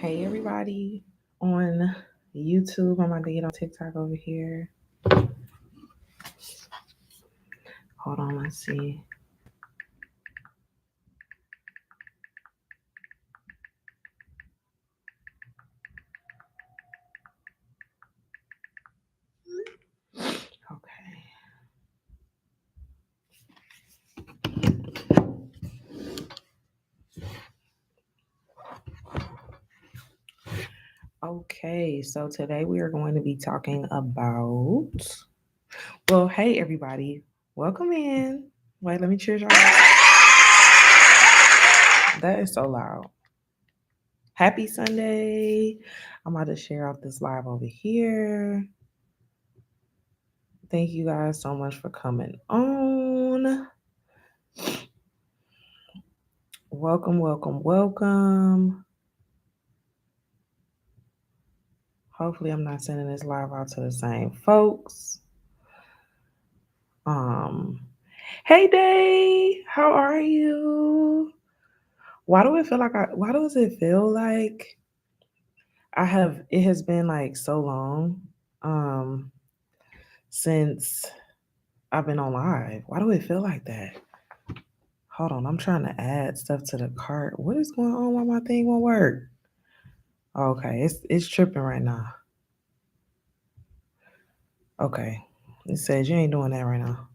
Hey everybody on YouTube. I'm about to get on TikTok over here. Hold on, let's see. Okay. Okay, so today we are going to be talking about, well, hey everybody, welcome in. Wait, let me cheers y'all. That is so loud. Happy Sunday. I'm about to share out this live over here. Thank you guys so much for coming on. Welcome, welcome, welcome. Hopefully I'm not sending this live out to the same folks. Um, hey Day, how are you? Why does it feel like it has been like so long since I've been on live. Why do it feel like that? Hold on, I'm trying to add stuff to the cart. What is going on? Why my thing won't work? Okay, it's tripping right now. Okay. It says you ain't doing that right now.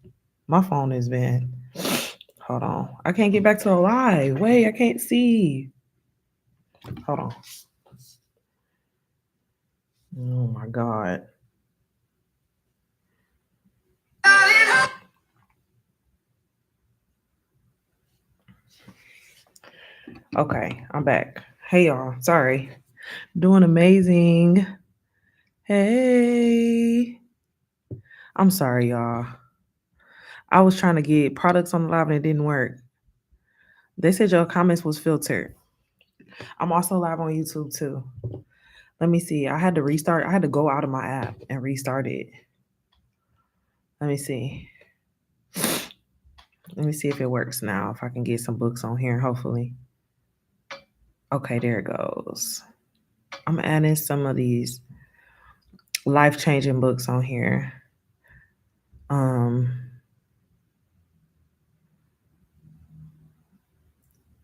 My phone has been. Hold on. I can't get back to the live. Wait, I can't see. Hold on. Oh my God. Okay, I'm back. Hey y'all. Sorry. Doing amazing. Hey. I'm sorry, y'all. I was trying to get products on the live and it didn't work. They said your comments was filtered. I'm also live on YouTube too. Let me see. I had to restart. I had to go out of my app and restart it. Let me see. Let me see if it works now. If I can get some books on here, hopefully. Okay, there it goes. I'm adding some of these life-changing books on here.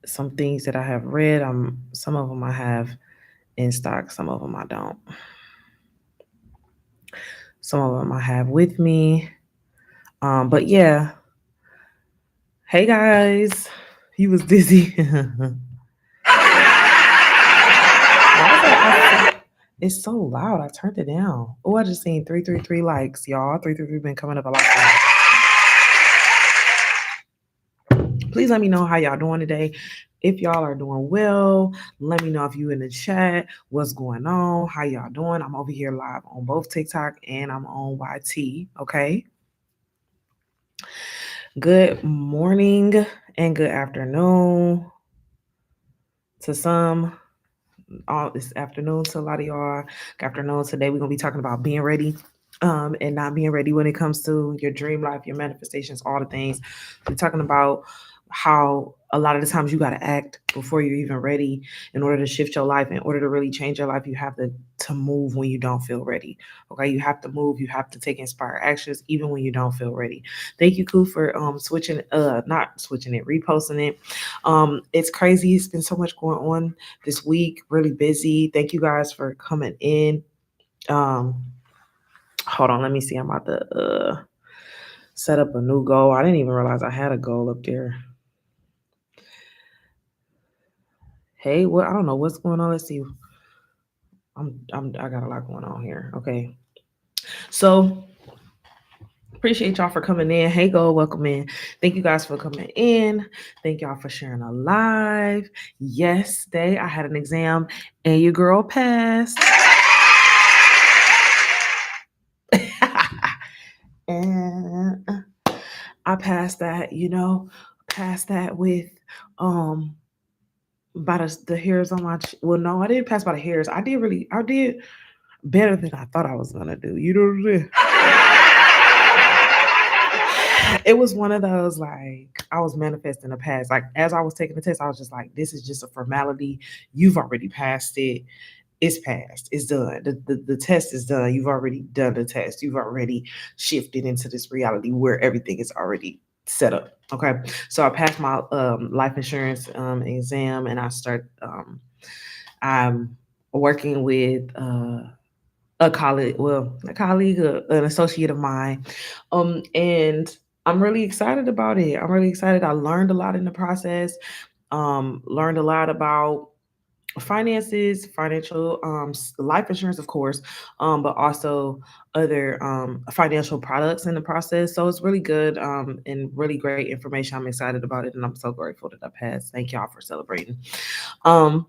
Some things that I have read. Some of them I have in stock. Some of them I don't. Some of them I have with me. But yeah. Hey guys, he was dizzy. It's so loud. I turned it down. Oh, I just seen 333 likes, y'all. 333 been coming up a lot. Please let me know how y'all doing today. If y'all are doing well, let me know if you in the chat. What's going on? How y'all doing? I'm over here live on both TikTok and I'm on YT. Okay. Good morning and good afternoon to some. All this afternoon to a lot of y'all. Good afternoon. Today we're gonna be talking about being ready. And not being ready when it comes to your dream life, your manifestations, all the things. We're talking about how a lot of the times you got to act before you're even ready in order to shift your life. In order to really change your life, you have to move when you don't feel ready. Okay, you have to move. You have to take inspired actions even when you don't feel ready. Thank you, Koo, for not switching it, reposting it. It's crazy. It's been so much going on this week. Really busy. Thank you guys for coming in. Hold on, let me see. I'm about to set up a new goal. I didn't even realize I had a goal up there. Hey, I don't know what's going on. Let's see. I got a lot going on here. Okay. So appreciate y'all for coming in. Hey, go, welcome in. Thank you guys for coming in. Thank y'all for sharing a live. Yesterday I had an exam and your girl passed. And I passed that, passed that with by the hairs on my well, no, I didn't pass by the hairs. I did better than I thought I was gonna do. You know what I'm saying? It was one of those like I was manifesting the past. Like as I was taking the test, I was just like, this is just a formality. You've already passed it. It's passed. It's done. The test is done. You've already done the test. You've already shifted into this reality where everything is already set up. Okay. So I passed my life insurance exam and I'm working with a colleague, an associate of mine. And I'm really excited about it. I'm really excited. I learned a lot in the process. Learned a lot about finances, financial, life insurance, of course, but also other financial products in the process. So it's really good and really great information. I'm excited about it, and I'm so grateful that I passed. Thank y'all for celebrating. Um,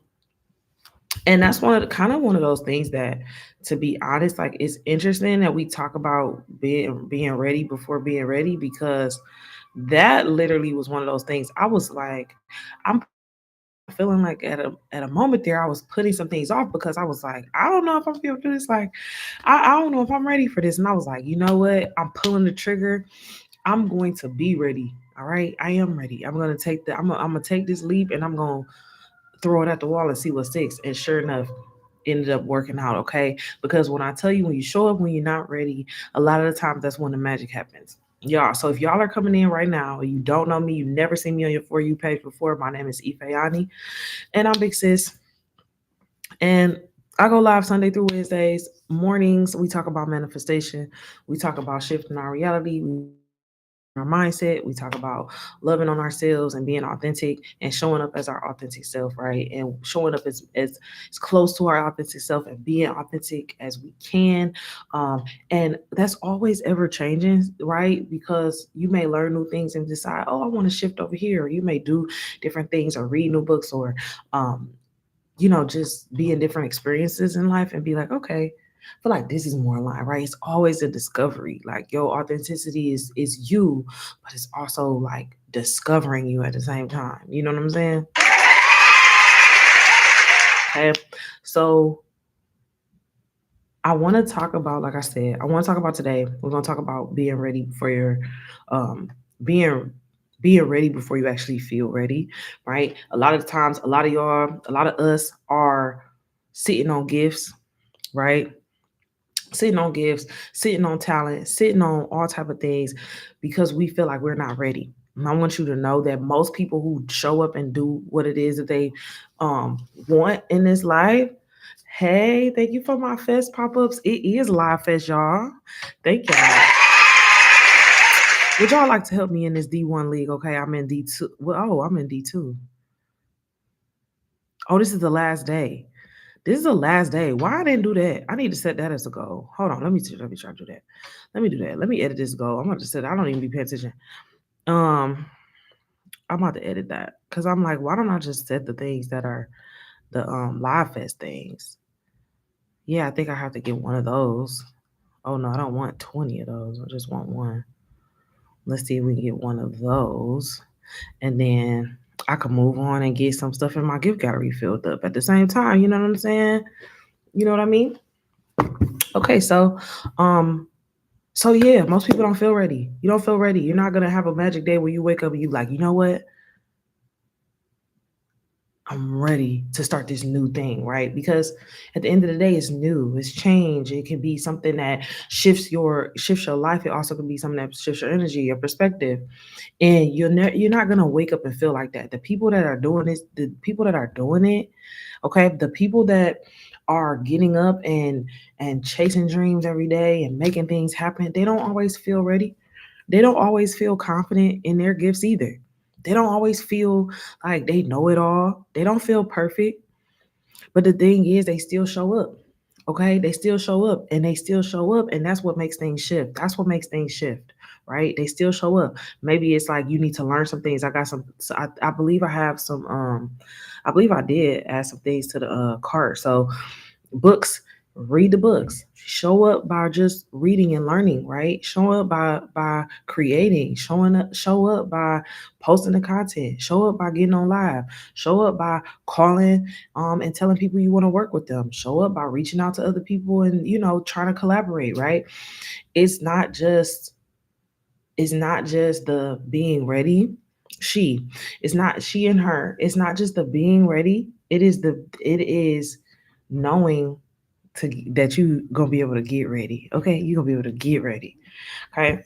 and that's one of those things that, to be honest, like it's interesting that we talk about being ready before being ready, because that literally was one of those things. I was like, I'm feeling like at a moment there, I was putting some things off because I was like, I don't know if I'm gonna do this. Like, I don't know if I'm ready for this. And I was like, you know what? I'm pulling the trigger. I'm going to be ready. All right, I am ready. I'm gonna take this leap, and I'm gonna throw it at the wall and see what sticks. And sure enough, ended up working out. Okay, because when I tell you, when you show up when you're not ready, a lot of the times that's when the magic happens. Y'all, so if y'all are coming in right now and you don't know me, you never seen me on your For You page before, my name is Ifeani, and I'm Big Sis. And I go live Sunday through Wednesdays mornings. We talk about manifestation. We talk about shifting our reality. We talk about shifting our mindset. We talk about loving on ourselves and being authentic and showing up as our authentic self, right? And showing up as close to our authentic self and being authentic as we can. And that's always ever changing, right? Because you may learn new things and decide, oh, I want to shift over here. Or you may do different things or read new books or um, just be in different experiences in life and be like, okay, I feel like this is more aligned, right? It's always a discovery. Like your authenticity is you, but it's also like discovering you at the same time. You know what I'm saying? Okay. So I want to talk about, like I said, I want to talk about today. We're gonna talk about being ready for your being ready before you actually feel ready, right? A lot of the times, a lot of us are sitting on gifts, right? Sitting on gifts, sitting on talent, sitting on all type of things because we feel like we're not ready. And I want you to know that most people who show up and do what it is that they want in this life. Hey, thank you for my fest pop-ups. It is live fest, y'all. Thank y'all. Would y'all like to help me in this D1 league? Okay, I'm in D2. Well, oh, I'm in D2. Oh, this is the last day. This is the last day. Why I didn't do that? I need to set that as a goal. Hold on. Let me try to do that. Let me do that. Let me edit this goal. I'm about to set. I don't even be paying attention. Um, I'm about to edit that because I'm like, why don't I just set the things that are the live fest things? Yeah, I think I have to get one of those. Oh no, I don't want 20 of those. I just want one. Let's see if we can get one of those, and then I can move on and get some stuff in my gift gallery filled up at the same time. You know what I'm saying? You know what I mean? Okay, um, so yeah, most people don't feel ready. You don't feel ready. You're not gonna have a magic day where you wake up and you like, you know what? I'm ready to start this new thing, right? Because at the end of the day, it's new, it's change. It can be something that shifts your life. It also can be something that shifts your energy, your perspective. And you're not gonna wake up and feel like that. The people that are doing this, the people that are doing it, okay, the people that are getting up and chasing dreams every day and making things happen, they don't always feel ready. They don't always feel confident in their gifts either. They don't always feel like they know it all. They don't feel perfect. But the thing is, they still show up. Okay, they still show up and they still show up, and that's what makes things shift. That's what makes things shift, right? They still show up. Maybe it's like you need to learn some things. I got some. So I believe I have some. I believe I did add some things to the cart. So books, read the books. Show up by just reading and learning, right? Show up by creating, show up by posting the content, show up by getting on live, show up by calling and telling people you want to work with them, show up by reaching out to other people and trying to collaborate, right? It's not just It's not just the being ready. She, it's not she and her. It's not just the being ready. It is knowing to that you gonna be able to get ready. Okay, you gonna be able to get ready. Okay,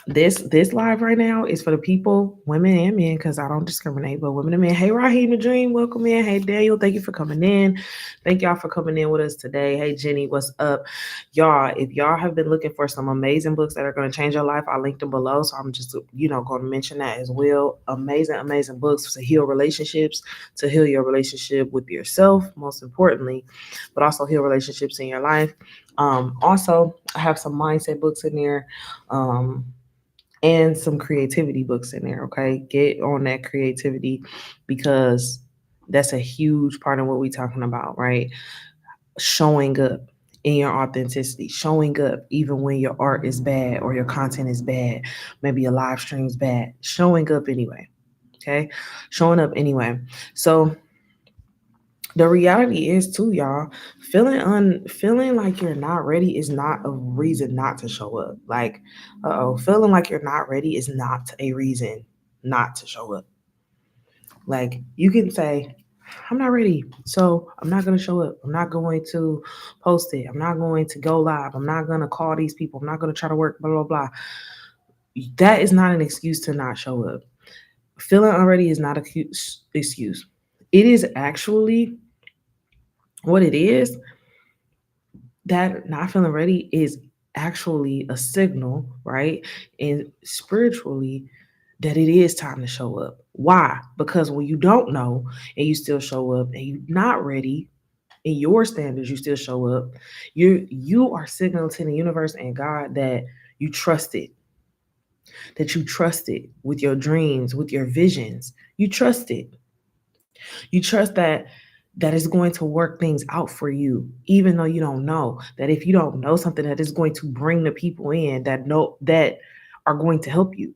this live right now is for the people, women and men, because I don't discriminate, but women and men. Hey, Raheem the Dream, welcome in. Hey, Daniel, thank you for coming in. Thank y'all for coming in with us today. Hey, Jenny, what's up? Y'all, if y'all have been looking for some amazing books that are going to change your life, I linked them below. So I'm just, going to mention that as well. Amazing, amazing books to heal relationships, to heal your relationship with yourself, most importantly, but also heal relationships in your life. Also, I have some mindset books in there. And some creativity books in there. Okay, get on that creativity because that's a huge part of what we're talking about, right? Showing up in your authenticity, showing up even when your art is bad or your content is bad, maybe your live stream's bad, showing up anyway. Okay, showing up anyway. So the reality is too, y'all, feeling like you're not ready is not a reason not to show up. Like, feeling like you're not ready is not a reason not to show up. Like, you can say, I'm not ready, so I'm not going to show up. I'm not going to post it. I'm not going to go live. I'm not going to call these people. I'm not going to try to work, blah, blah, blah. That is not an excuse to not show up. Feeling unready is not an excuse. It is actually what it is. That not feeling ready is actually a signal, right? And spiritually, that it is time to show up. Why? Because when you don't know and you still show up and you're not ready in your standards, you still show up, you are signaling to the universe and God that you trust it, that you trust it with your dreams, with your visions. You trust it. You trust that is going to work things out for you, even though you don't know. That if you don't know something, that is going to bring the people in that are going to help you.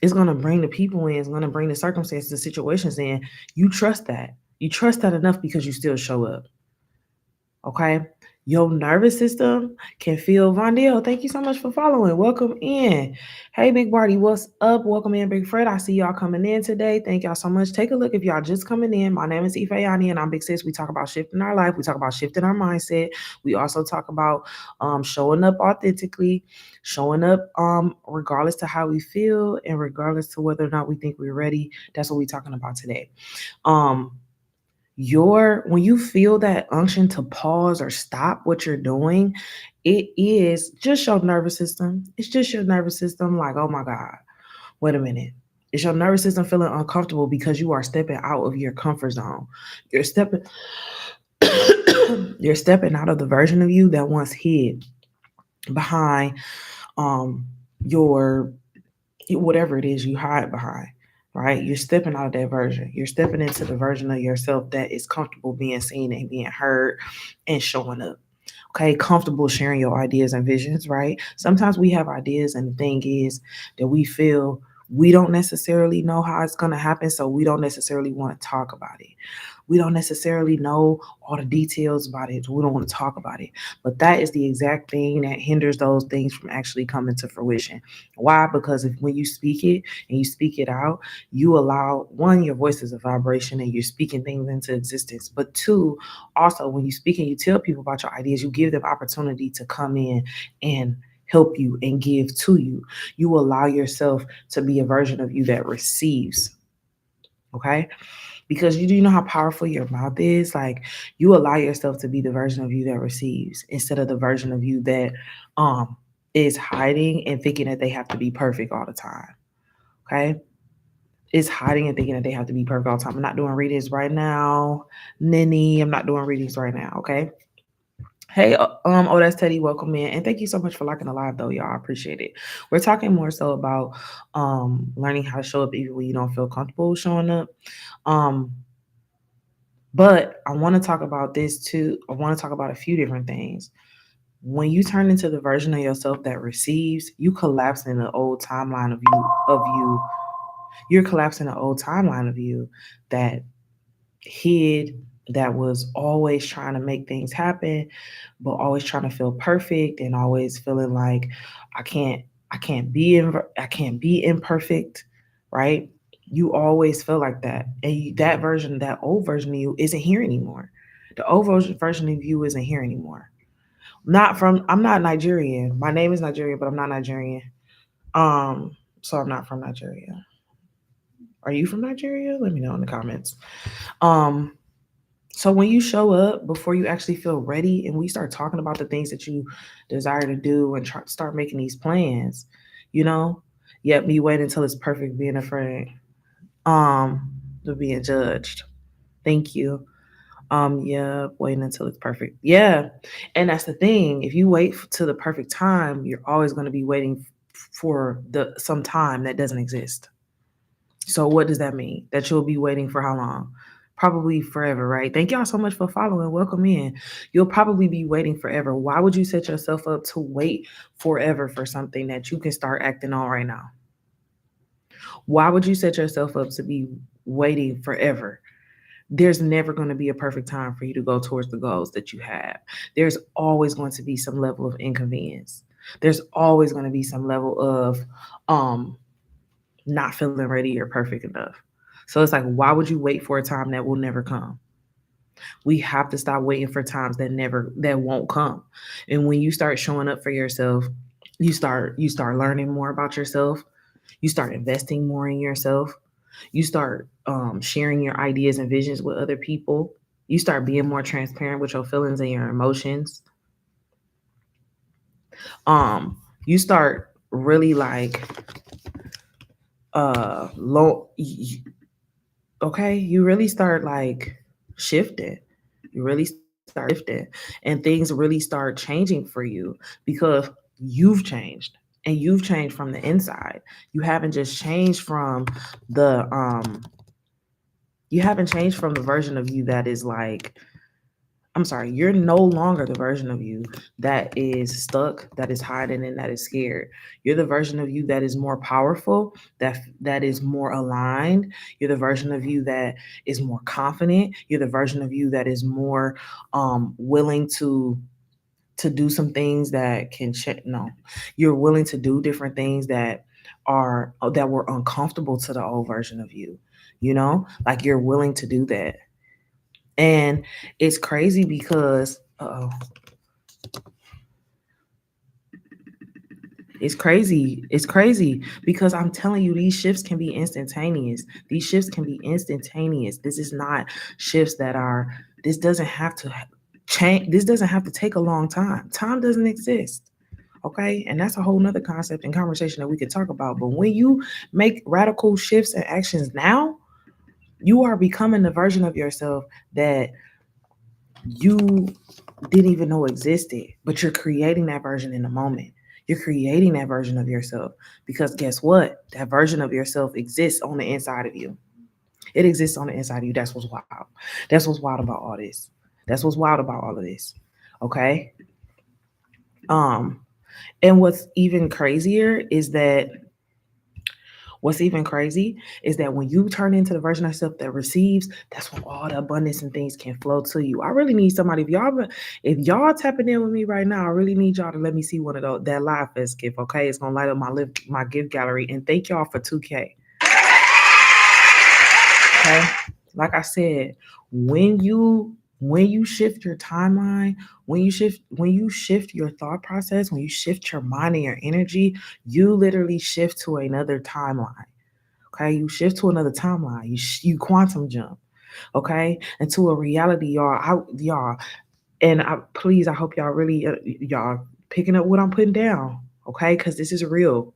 It's going to bring the people in. It's going to bring the circumstances, the situations in. You trust that. You trust that enough because you still show up. Okay. Your nervous system can feel Vondell. Thank you so much for following. Welcome in. Hey, Big Barty, what's up? Welcome in, Big Fred. I see y'all coming in today. Thank y'all so much. Take a look if y'all just coming in. My name is Ifeani and I'm Big Sis. We talk about shifting our life. We talk about shifting our mindset. We also talk about showing up authentically, showing up regardless to how we feel and regardless to whether or not we think we're ready. That's what we're talking about today. Um, when you feel that unction to pause or stop what you're doing, it is just your nervous system. It's just your nervous system like, oh my God, wait a minute. It's your nervous system feeling uncomfortable because you are stepping out of your comfort zone. You're stepping you're stepping out of the version of you that once hid behind um your whatever it is you hide behind, right? You're stepping out of that version. You're stepping into the version of yourself that is comfortable being seen and being heard and showing up. Okay, comfortable sharing your ideas and visions, right? Sometimes we have ideas, and the thing is that we feel we don't necessarily know how it's going to happen, so we don't necessarily want to talk about it. We don't necessarily know all the details about it. So we don't want to talk about it. But that is the exact thing that hinders those things from actually coming to fruition. Why? Because if when you speak it and you speak it out, you allow one, your voice is a vibration and you're speaking things into existence. But two, also when you speak and you tell people about your ideas, you give them opportunity to come in and help you and give to you. You allow yourself to be a version of you that receives. Okay, because you do know how powerful your mouth is. Like, you allow yourself to be the version of you that receives instead of the version of you that is hiding and thinking that they have to be perfect all the time. Okay, is hiding and thinking that they have to be perfect all the time. I'm not doing readings right now, Ninny. I'm not doing readings right now. Okay. Hey, oh, that's Teddy. Welcome in, and thank you so much for liking the live, though, y'all. I appreciate it. We're talking more so about learning how to show up even when you don't feel comfortable showing up. Um, But I want to talk about this too. I want to talk about a few different things. When you turn into the version of yourself that receives, you collapse in the old timeline of you. You're collapsing the old timeline of you that hid, that was always trying to make things happen, but always trying to feel perfect and always feeling like I can't I can't be imperfect, right? You always feel like that. And that version, that old version of you isn't here anymore. The old version of you isn't here anymore. I'm not Nigerian. My name is Nigerian, but I'm not Nigerian. So I'm not from Nigeria. Are you from Nigeria? Let me know in the comments. Um, so when you show up before you actually feel ready and we start talking about the things that you desire to do and start making these plans, you know, yet me wait until it's perfect being afraid of being judged. Thank you. Yeah, waiting until it's perfect. Yeah. And that's the thing. If you wait to the perfect time, you're always going to be waiting for the some time that doesn't exist. So what does that mean? That you'll be waiting for how long? Probably forever, right? Thank y'all so much for following. Welcome in. You'll probably be waiting forever. Why would you set yourself up to wait forever for something that you can start acting on right now? Why would you set yourself up to be waiting forever? There's never going to be a perfect time for you to go towards the goals that you have. There's always going to be some level of inconvenience. There's always going to be some level of um not feeling ready or perfect enough. So it's like, why would you wait for a time that will never come? We have to stop waiting for times that won't come. And when you start showing up for yourself, you start learning more about yourself. You start investing more in yourself. You start sharing your ideas and visions with other people. You start being more transparent with your feelings and your emotions. You start really like low. Okay, you really start like shifting. You really start shifting, and things really start changing for you because you've changed, and you've changed from the inside. You haven't just changed from the you haven't changed from the version of you that is like, I'm sorry, you're no longer the version of you that is stuck, that is hiding, and that is scared. You're the version of you that is more powerful, that is more aligned. You're the version of you that is more confident. You're the version of you that is more willing to do some things that can check. No, you're willing to do different things that were uncomfortable to the old version of you. You know, like you're willing to do that. And it's crazy because it's crazy. It's crazy because I'm telling you, these shifts can be instantaneous. These shifts can be instantaneous. This is not shifts that are, this doesn't have to change. This doesn't have to take a long time. Time doesn't exist. Okay. And that's a whole nother concept and conversation that we could talk about. But when you make radical shifts and actions now, you are becoming the version of yourself that you didn't even know existed, but you're creating that version in the moment. You're creating that version of yourself because guess what? That version of yourself exists on the inside of you. It exists on the inside of you. That's what's wild. That's what's wild about all this. That's what's wild about all of this. Okay. Um, and what's even crazy is that when you turn into the version of yourself that receives, that's when all the abundance and things can flow to you. I really need somebody. If y'all tapping in with me right now, I really need y'all to let me see one of those that live fest gift. Okay, it's gonna light up my gift gallery. And thank y'all for 2K. Okay, like I said, when you shift your timeline, when you shift your thought process, when you shift your mind and your energy, you literally shift to another timeline. Okay, you shift to another timeline. You quantum jump. Okay, into a reality, y'all. And please, I hope y'all really y'all picking up what I'm putting down. Okay, because this is real.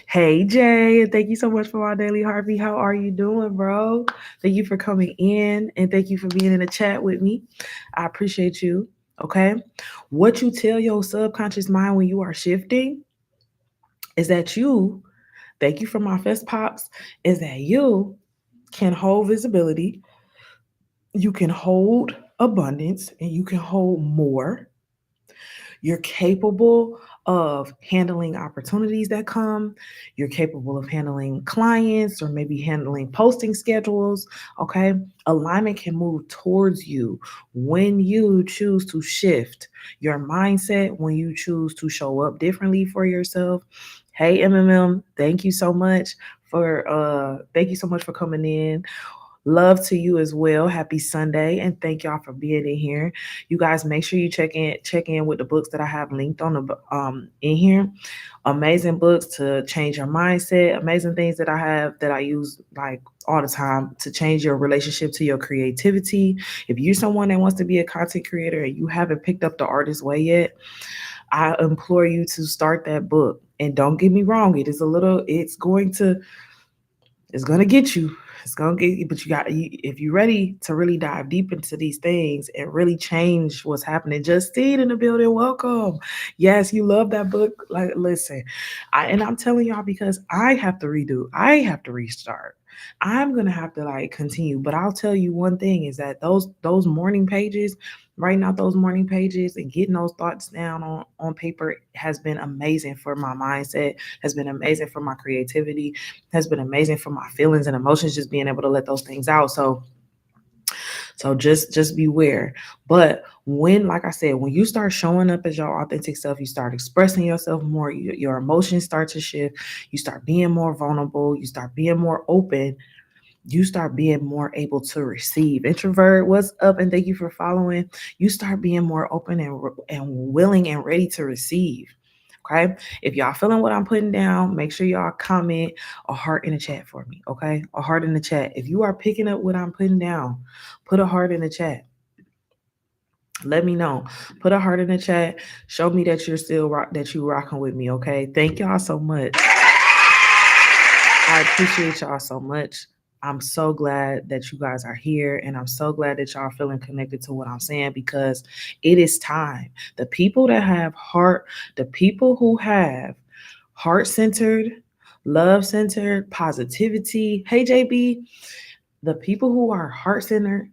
Hey Jay, and thank you so much for my daily Harvey. How are you doing, bro? Thank you for coming in and thank you for being in the chat with me. I appreciate you. Okay, what you tell your subconscious mind when you are shifting is that you. Thank you for my fist pops. Is that you can hold visibility, you can hold abundance, and you can hold more. You're capable of handling opportunities that come. You're capable of handling clients or maybe handling posting schedules. Okay. Alignment can move towards you when you choose to shift your mindset, when you choose to show up differently for yourself. Hey MMM, thank you so much for coming in. Love to you as well. Happy Sunday, and thank y'all for being in here. You guys, make sure you check in with the books that I have linked on the in here. Amazing books to change your mindset. Amazing things that I have that I use like all the time to change your relationship to your creativity. If you're someone that wants to be a content creator and you haven't picked up the artist way yet, I implore you to start that book. And don't get me wrong, it's going to get you. It's going to get you, but if you're ready to really dive deep into these things and really change what's happening. Justine in the building, welcome. Yes, you love that book. Like, listen, and I'm telling y'all because I have to restart. I'm gonna have to like continue, but I'll tell you one thing is that those morning pages, writing out those morning pages and getting those thoughts down on paper has been amazing for my mindset, has been amazing for my creativity, has been amazing for my feelings and emotions, just being able to let those things out. So just beware. But when, like I said, when you start showing up as your authentic self, you start expressing yourself more, your emotions start to shift, you start being more vulnerable, you start being more open, you start being more able to receive. Introvert, what's up? And thank you for following. You start being more open and willing and ready to receive. Okay. If y'all feeling what I'm putting down, make sure y'all comment a heart in the chat for me. Okay. A heart in the chat. If you are picking up what I'm putting down, put a heart in the chat. Let me know. Put a heart in the chat. Show me that you're still that you rocking with me. Okay. Thank y'all so much. I appreciate y'all so much. I'm so glad that you guys are here, and I'm so glad that y'all feeling connected to what I'm saying because it is time. The people who have heart centered, love centered, positivity. Hey, JB, the people who are heart centered,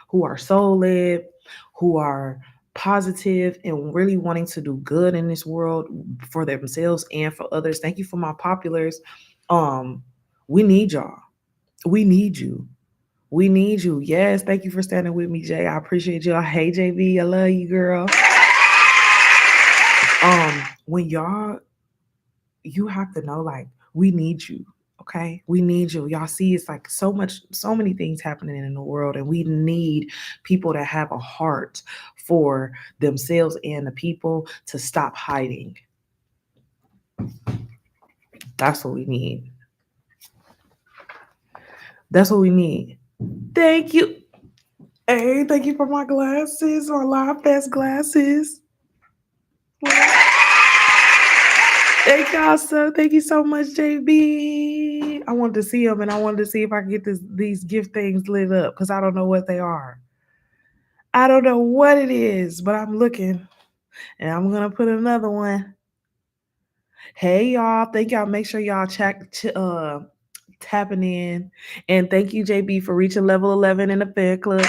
who are soul led, who are positive and really wanting to do good in this world for themselves and for others. Thank you for my populars. Um, we need y'all. We need you. We need you. Yes, thank you for standing with me, Jay. I appreciate y'all. Hey, JB, I love you, girl. When y'all, you have to know, like, we need you. Okay, we need you. Y'all see, it's like so many things happening in the world, and we need people that have a heart for themselves and the people to stop hiding. That's what we need. That's what we need. Thank you. Hey, thank you for my glasses, my live fest glasses. Thank y'all so. Thank you so much, JB. I wanted to see them, and I wanted to see if I can get these gift things lit up because I don't know what they are. I don't know what it is, but I'm looking, and I'm gonna put another one. Hey y'all, thank y'all. Make sure y'all tapping in, and thank you, JB, for reaching level 11 in the fan club.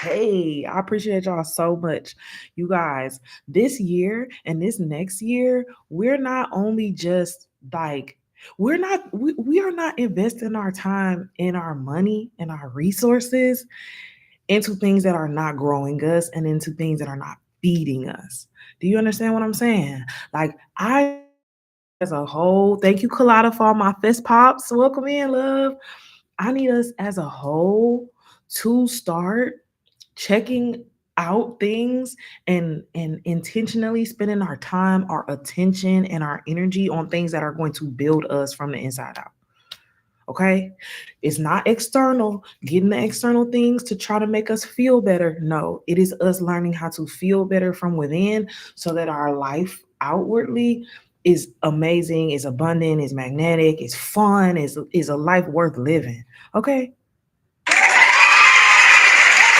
Hey, I appreciate y'all so much. You guys, this year and this next year, we're not only just like we are not investing our time and our money and our resources into things that are not growing us and into things that are not feeding us. Do you understand what I'm saying? Like I as a whole, thank you, Colada, for all my fist pops. Welcome in, love. I need us as a whole to start checking out things and intentionally spending our time, our attention, and our energy on things that are going to build us from the inside out. Okay, it's not external, getting the external things to try to make us feel better. No, it is us learning how to feel better from within so that our life outwardly is amazing, is abundant, is magnetic, is fun, is a life worth living. Okay,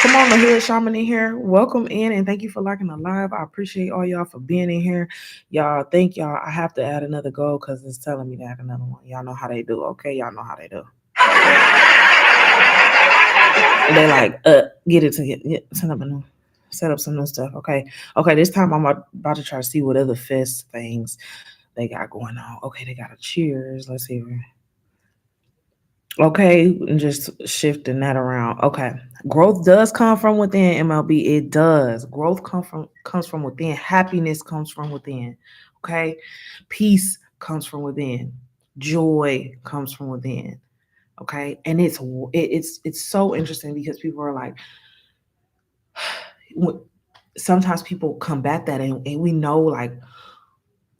come on, the hood shaman in here. Welcome in and thank you for liking the live. I appreciate all y'all for being in here. Y'all, thank y'all. I have to add another goal because it's telling me to add another one. Y'all know how they do. Okay, y'all know how they do. And they like, get it to get set up some new stuff. Okay. This time I'm about to try to see what other fest things they got going on. Okay, they got a cheers. Let's see. Okay, and just shifting that around. Okay, growth does come from within. MLB, it does. Growth comes from within. Happiness comes from within. Okay. Peace comes from within. Joy comes from within. Okay. And it's so interesting because people are like, sometimes people combat that, and we know, like,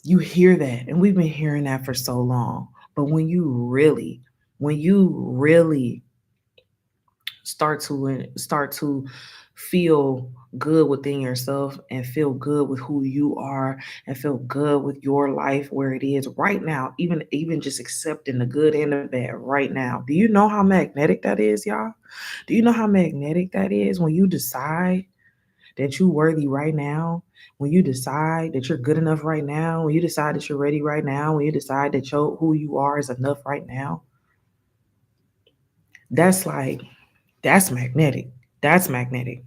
you hear that, and we've been hearing that for so long. But when you really start to feel good within yourself and feel good with who you are and feel good with your life where it is right now, even just accepting the good and the bad right now. Do you know how magnetic that is, y'all? Do you know how magnetic that is when you decide that you're worthy right now, when you decide that you're good enough right now, when you decide that you're ready right now, when you decide that who you are is enough right now? That's like, that's magnetic. That's magnetic.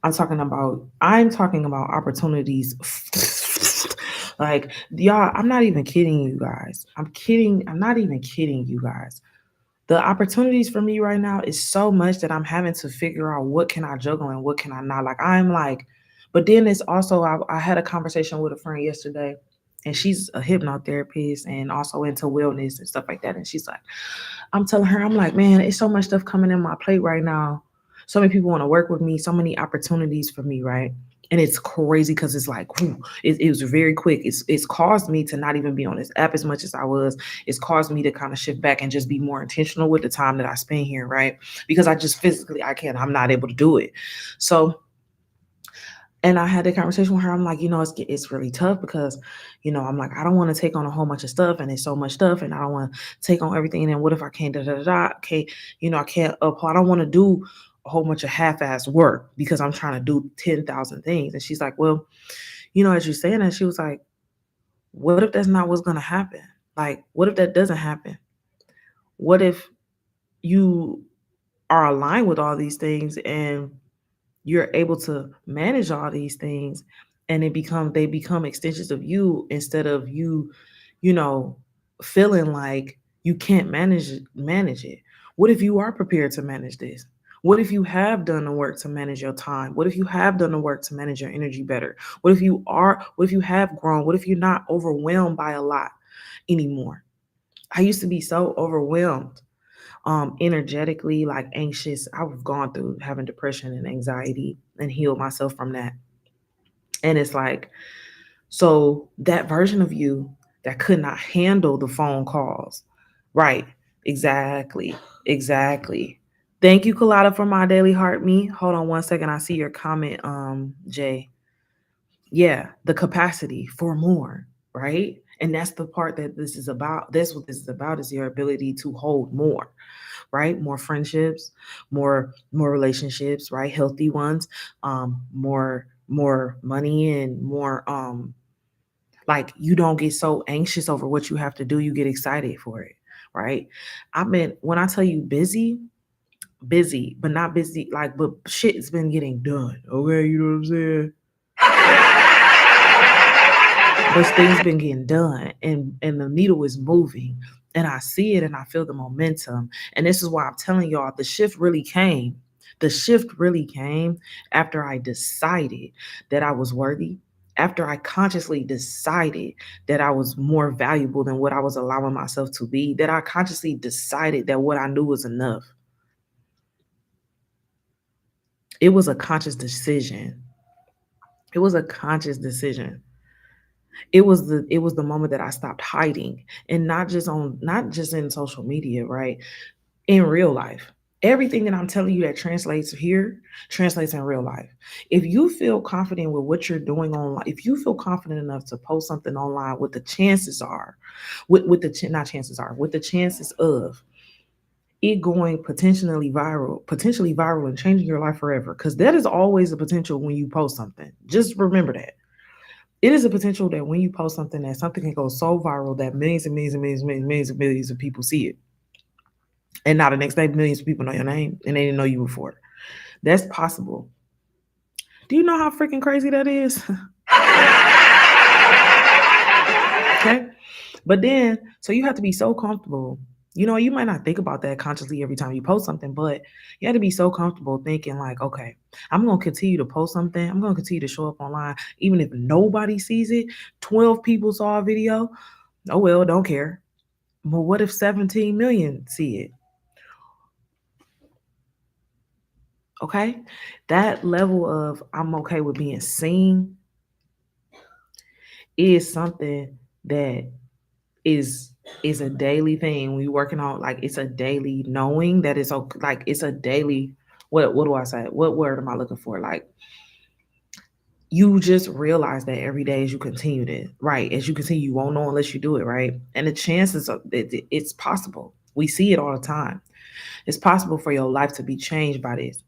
I'm talking about opportunities. Like, y'all, I'm not even kidding you guys. I'm not even kidding you guys. The opportunities for me right now is so much that I'm having to figure out what can I juggle and what can I not. Like, I'm like, but then it's also, I had a conversation with a friend yesterday, and she's a hypnotherapist and also into wellness and stuff like that. And she's like, I'm telling her, I'm like, man, it's so much stuff coming in my plate right now. So many people want to work with me, so many opportunities for me, right? And it's crazy because it's like, whew, it was very quick. It's caused me to not even be on this app as much as I was. It's caused me to kind of shift back and just be more intentional with the time that I spend here, right? Because I just physically, I'm not able to do it. So, and I had a conversation with her. I'm like, it's really tough because, I'm like, I don't want to take on a whole bunch of stuff, and it's so much stuff, and I don't want to take on everything. And then what if I can't da da da da? Okay, I can't uphold. I don't want to do a whole bunch of half-assed work because I'm trying to do 10,000 things. And she's like, well, as you're saying that, she was like, what if that's not what's gonna happen? Like, what if that doesn't happen? What if you are aligned with all these things and you're able to manage all these things, and they become extensions of you instead of you, you know feeling like you can't manage it. What if you are prepared to manage this? What if you have done the work to manage your time? What if you have done the work to manage your energy better? What if you have grown? What if you're not overwhelmed by a lot anymore? I used to be so overwhelmed, energetically, like anxious. I've gone through having depression and anxiety and healed myself from that. And it's like, so that version of you that could not handle the phone calls. Right. Exactly. Exactly. Thank you, Colada, for my daily heart me. Hold on one second. I see your comment, Jay. Yeah, the capacity for more, right? And that's the part that this is about. That's what this is about, is your ability to hold more, right? More friendships, more relationships, right? Healthy ones, more money, and more, like, you don't get so anxious over what you have to do, you get excited for it, right? When I tell you busy, but not busy, like, but shit's been getting done. Okay, you know what I'm saying? But things been getting done, and the needle is moving, and I see it, and I feel the momentum. And this is why I'm telling y'all, the shift really came after I decided that I was worthy, after I consciously decided that I was more valuable than what I was allowing myself to be, that I consciously decided that what I knew was enough. It was a conscious decision. It was a conscious decision. It was the moment that I stopped hiding, and not just in social media, right? In real life. Everything that I'm telling you that translates here translates in real life. If you feel confident with what you're doing online, if you feel confident enough to post something online, what the chances are, with the not chances are, with the chances of it going potentially viral and changing your life forever, because that is always a potential when you post something. Just remember that. It is a potential that when you post something, that something can go so viral that millions and millions and millions and millions, millions and millions of people see it. And now the next day, millions of people know your name and they didn't know you before. That's possible. Do you know how freaking crazy that is? Okay. But then, so you have to be so comfortable You might not think about that consciously every time you post something, but you have to be so comfortable thinking like, okay, I'm going to continue to post something. I'm going to continue to show up online, even if nobody sees it. 12 people saw a video. Oh, well, don't care. But what if 17 million see it? Okay. That level of I'm okay with being seen is something that is is a daily thing. We working on like it's a daily knowing that it's okay. Like it's a daily what do I say? What word am I looking for? Like you just realize that every day as you continue to right as you continue, you won't know unless you do it right. And the chances of it's possible. We see it all the time. It's possible for your life to be changed by this.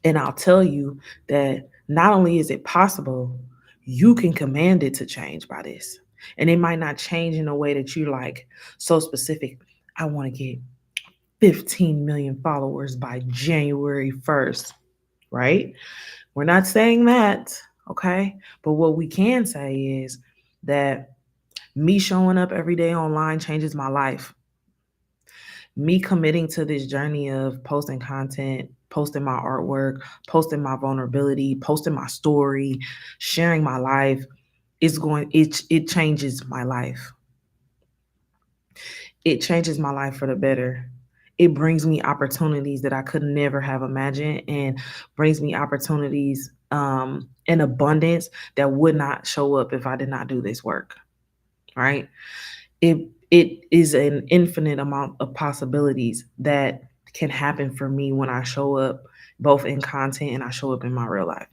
And I'll tell you that not only is it possible, you can command it to change by this. And it might not change in a way that you're like so specific. I want to get 15 million followers by January 1st, right? We're not saying that, okay? But what we can say is that me showing up every day online changes my life. Me committing to this journey of posting content, posting my artwork, posting my vulnerability, posting my story, sharing my life it changes my life. It changes my life for the better. It brings me opportunities that I could never have imagined and brings me opportunities in abundance that would not show up if I did not do this work. Right? It is an infinite amount of possibilities that can happen for me when I show up both in content and I show up in my real life.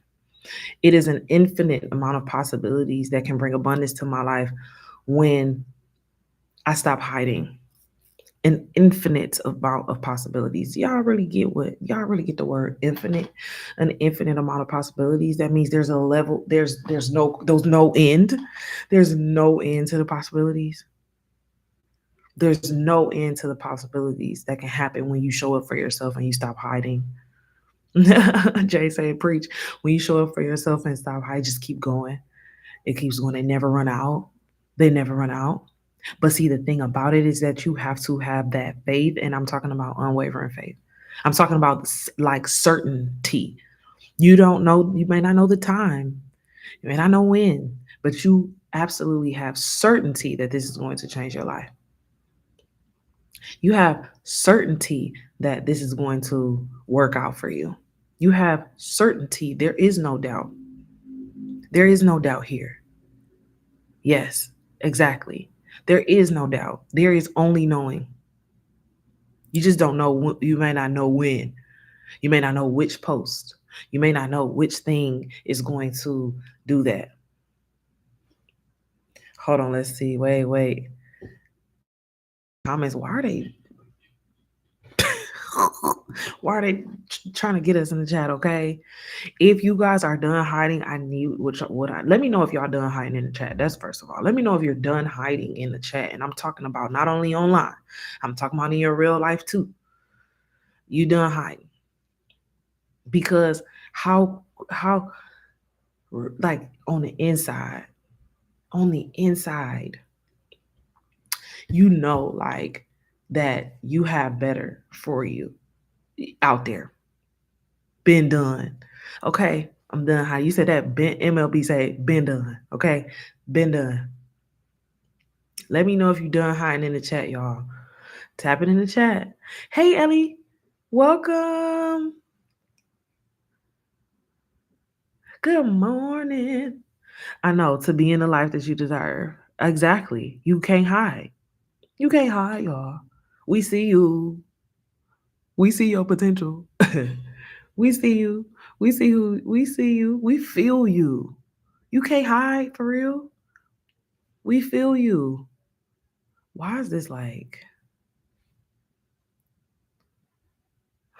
It is an infinite amount of possibilities that can bring abundance to my life when I stop hiding. An infinite amount of possibilities. Y'all really get the word infinite? An infinite amount of possibilities. That means there's a level, there's no end. There's no end to the possibilities. There's no end to the possibilities that can happen when you show up for yourself and you stop hiding. Jay said, preach. When you show up for yourself and stop hiding, just keep going. It keeps going. They never run out. They never run out. But see, the thing about it is that you have to have that faith. And I'm talking about unwavering faith. I'm talking about like certainty. You don't know, you may not know the time, you may not know when, but you absolutely have certainty that this is going to change your life. You have certainty that this is going to work out for you. You have certainty. There is no doubt. There is no doubt here. Yes, exactly. There is no doubt. There is only knowing. You just don't know. You may not know when. You may not know which post. You may not know which thing is going to do that. Hold on. Let's see. Wait. Comments. Why are they trying to get us in the chat? Okay. If you guys are done hiding, I need let me know if y'all done hiding in the chat. That's first of all. Let me know if you're done hiding in the chat. And I'm talking about not only online, I'm talking about in your real life too. You done hiding. Because how like on the inside, like that you have better for you out there. Been done. Okay, I'm done. How you said that? Been MLB say been done. Okay, been done. Let me know if you done hiding in the chat, y'all. Tap it in the chat. Hey Ellie, welcome. Good morning. I know, to be in the life that you deserve. Exactly. You can't hide. You can't hide, y'all. We see you. We see your potential. We see you. We see who. We see you. We feel you. You can't hide for real. We feel you. Why is this like?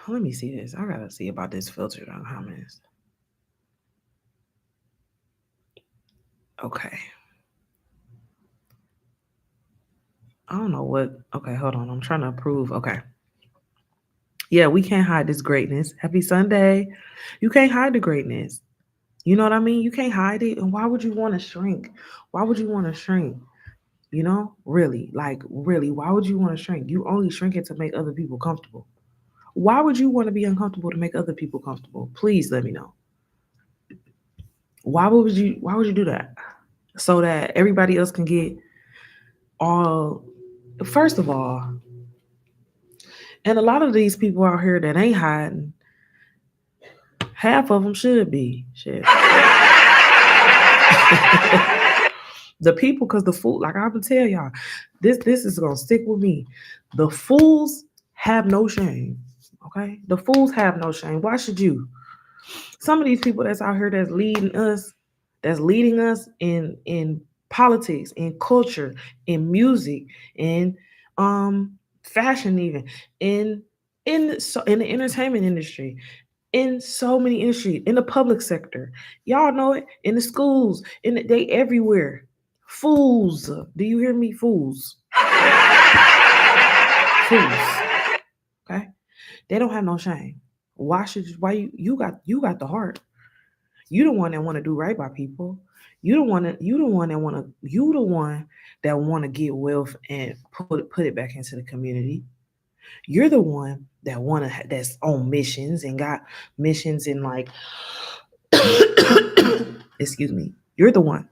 Let me see this. I gotta see about this filtered on comments. Okay. I don't know what. Okay, hold on. I'm trying to approve. Okay. Yeah, we can't hide this greatness. Happy Sunday. You can't hide the greatness. You know what I mean? You can't hide it. And why would you want to shrink? Why would you want to shrink? Really, like really, why would you want to shrink? You only shrink it to make other people comfortable. Why would you want to be uncomfortable to make other people comfortable? Please let me know. Why would you do that? So that everybody else can get all. First of all, and a lot of these people out here that ain't hiding, half of them should be shit. The people, because the fool, like I would tell y'all, this is gonna stick with me. The fools have no shame. Okay, the fools have no shame. Why should you? Some of these people that's out here that's leading us in politics, in culture, in music, in fashion, even in the entertainment industry, in so many industries, in the public sector. Y'all know it, in the schools, they everywhere. Fools. Do you hear me? Fools. Fools. Okay? They don't have no shame. Why you got the heart? You the one that want to do right by people. You the one that want to get wealth and put it back into the community. You're the one that that's on missions and got missions in like excuse me. You're the one.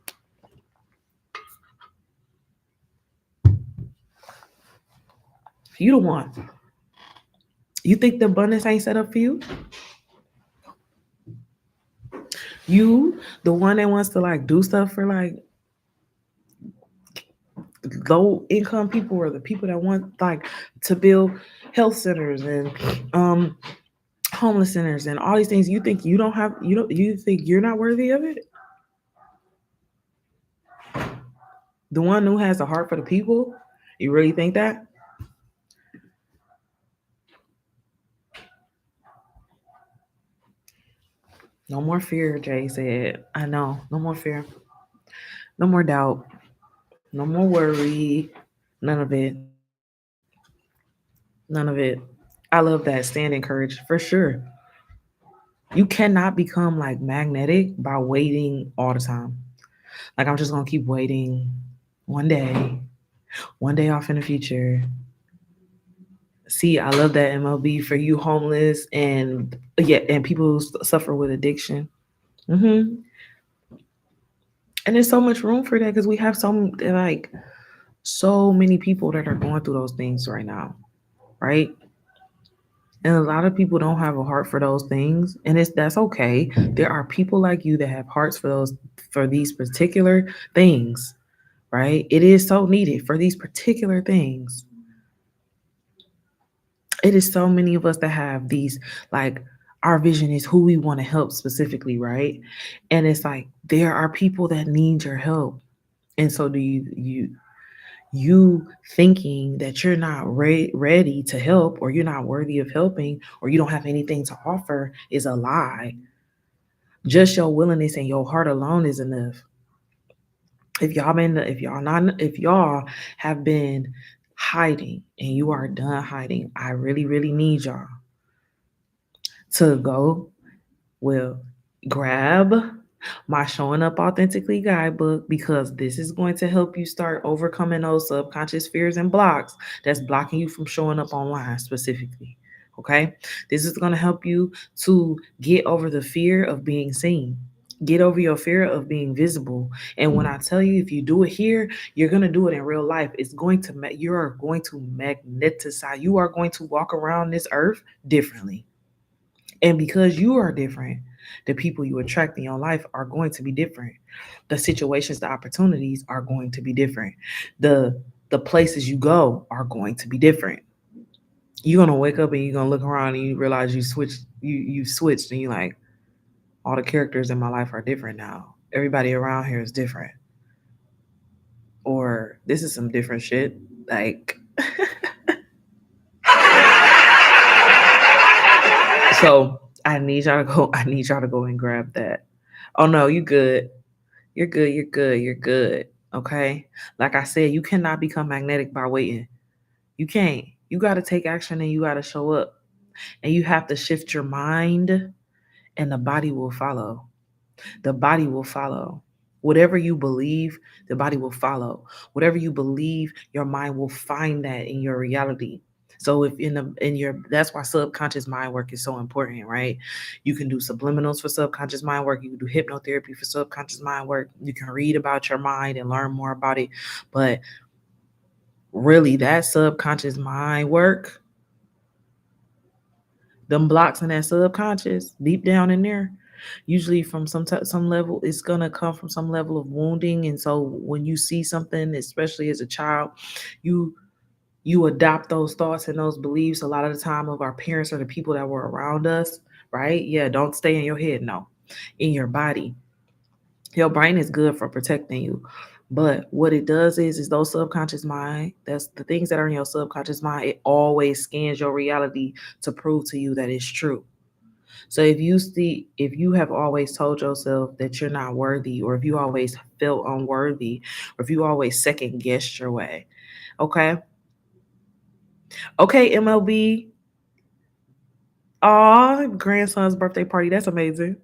You the one. You think the abundance ain't set up for you? You the one that wants to like do stuff for like low income people or the people that want like to build health centers and um homeless centers and all these things. You think you think you're not worthy of it? The one who has a heart for the people, you really think that? No more fear, Jay said. I know. No more fear. No more doubt. No more worry. None of it. None of it. I love that. Stand in courage for sure. You cannot become like magnetic by waiting all the time. Like I'm just gonna keep waiting one day off in the future. See, I love that MLB for you homeless and yeah, and people who suffer with addiction. hmm And there's so much room for that because we have so many people that are going through those things right now, right? And a lot of people don't have a heart for those things, and that's okay. There are people like you that have hearts for these particular things, right? It is so needed for these particular things. It is so many of us that have these like our vision is who we want to help specifically, right? And it's like there are people that need your help. And so do you thinking that you're not ready to help or you're not worthy of helping or you don't have anything to offer is a lie. Just your willingness and your heart alone is enough. If y'all have been hiding and you are done hiding, I really really need y'all to go, well, grab my Showing Up Authentically guidebook because this is going to help you start overcoming those subconscious fears and blocks that's blocking you from showing up online specifically. Okay? This is going to help you to get over the fear of being seen. Get over your fear of being visible. And when I tell you, if you do it here, you're going to do it in real life. You are going to magnetize. You are going to walk around this earth differently. And because you are different, the people you attract in your life are going to be different. The situations, the opportunities are going to be different. The places you go are going to be different. You're gonna wake up and you're gonna look around and you realize you switched and you like all the characters in my life are different now. Everybody around here is different. Or this is some different shit. Like so I need y'all to go and grab that. Oh no, you good. You're good. You're good. You're good. Okay. Like I said, you cannot become magnetic by waiting. You can't. You got to take action and you got to show up. And you have to shift your mind and the body will follow. The body will follow. Whatever you believe, the body will follow. Whatever you believe, your mind will find that in your reality. So if in your that's why subconscious mind work is so important, right? You can do subliminals for subconscious mind work. You can do hypnotherapy for subconscious mind work. You can read about your mind and learn more about it. But really, that subconscious mind work, them blocks in that subconscious, deep down in there, usually from some level, it's gonna come from some level of wounding. And so when you see something, especially as a child, you you adopt those thoughts and those beliefs a lot of the time of our parents or the people that were around us, right? Yeah, don't stay in your head, no, in your body. Your brain is good for protecting you. But what it does is those subconscious mind, that's the things that are in your subconscious mind, it always scans your reality to prove to you that it's true. So if you have always told yourself that you're not worthy, or if you always felt unworthy, or if you always second guessed your way, okay, okay, MLB, aw, grandson's birthday party, that's amazing.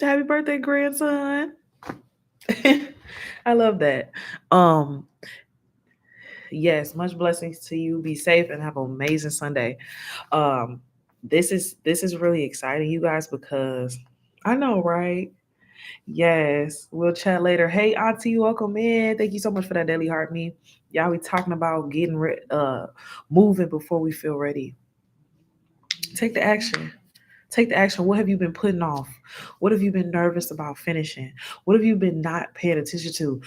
Happy birthday, grandson. I love that. Um, yes, much blessings to you. Be safe and have an amazing Sunday. Um, this is really exciting, you guys, because I know, right? Yes, we'll chat later. Hey, Auntie, welcome in. Thank you so much for that daily heart me. Y'all, we talking about moving before we feel ready. Take the action. Take the action. What have you been putting off? What have you been nervous about finishing? What have you been not paying attention to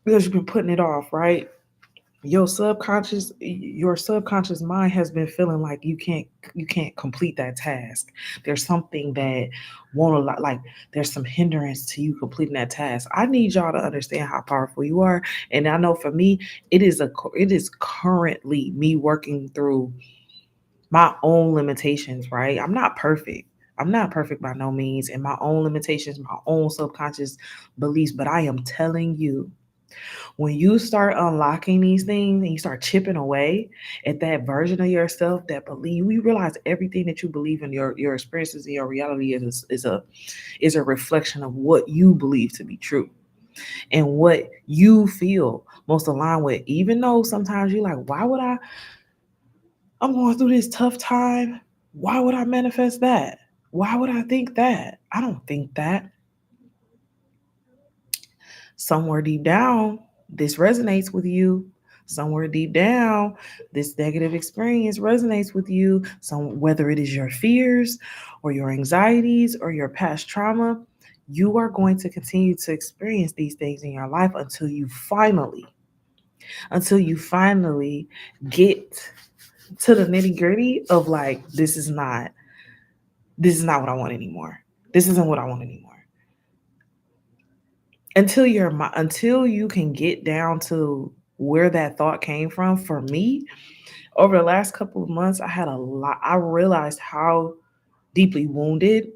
because you've been putting it off, right? Your subconscious mind has been feeling like you can't complete that task. There's something that won't allow, like there's some hindrance to you completing that task. I need y'all to understand how powerful you are. And I know for me, it is currently me working through my own limitations, right? I'm not perfect by no means, and my own limitations, my own subconscious beliefs. But I am telling you, when you start unlocking these things and you start chipping away at that version of yourself that believe, we realize everything that you believe in your experiences and your reality is a reflection of what you believe to be true and what you feel most aligned with. Even though sometimes you're like, why would I'm going through this tough time? Why would I manifest that? Why would I think that? I don't think that. Somewhere deep down, this resonates with you. Somewhere deep down, this negative experience resonates with you. Whether it is your fears or your anxieties or your past trauma, you are going to continue to experience these things in your life until you finally get to the nitty gritty of like, this is not what I want anymore. This isn't what I want anymore. Until you can get down to where that thought came from. For me, over the last couple of months, I realized how deeply wounded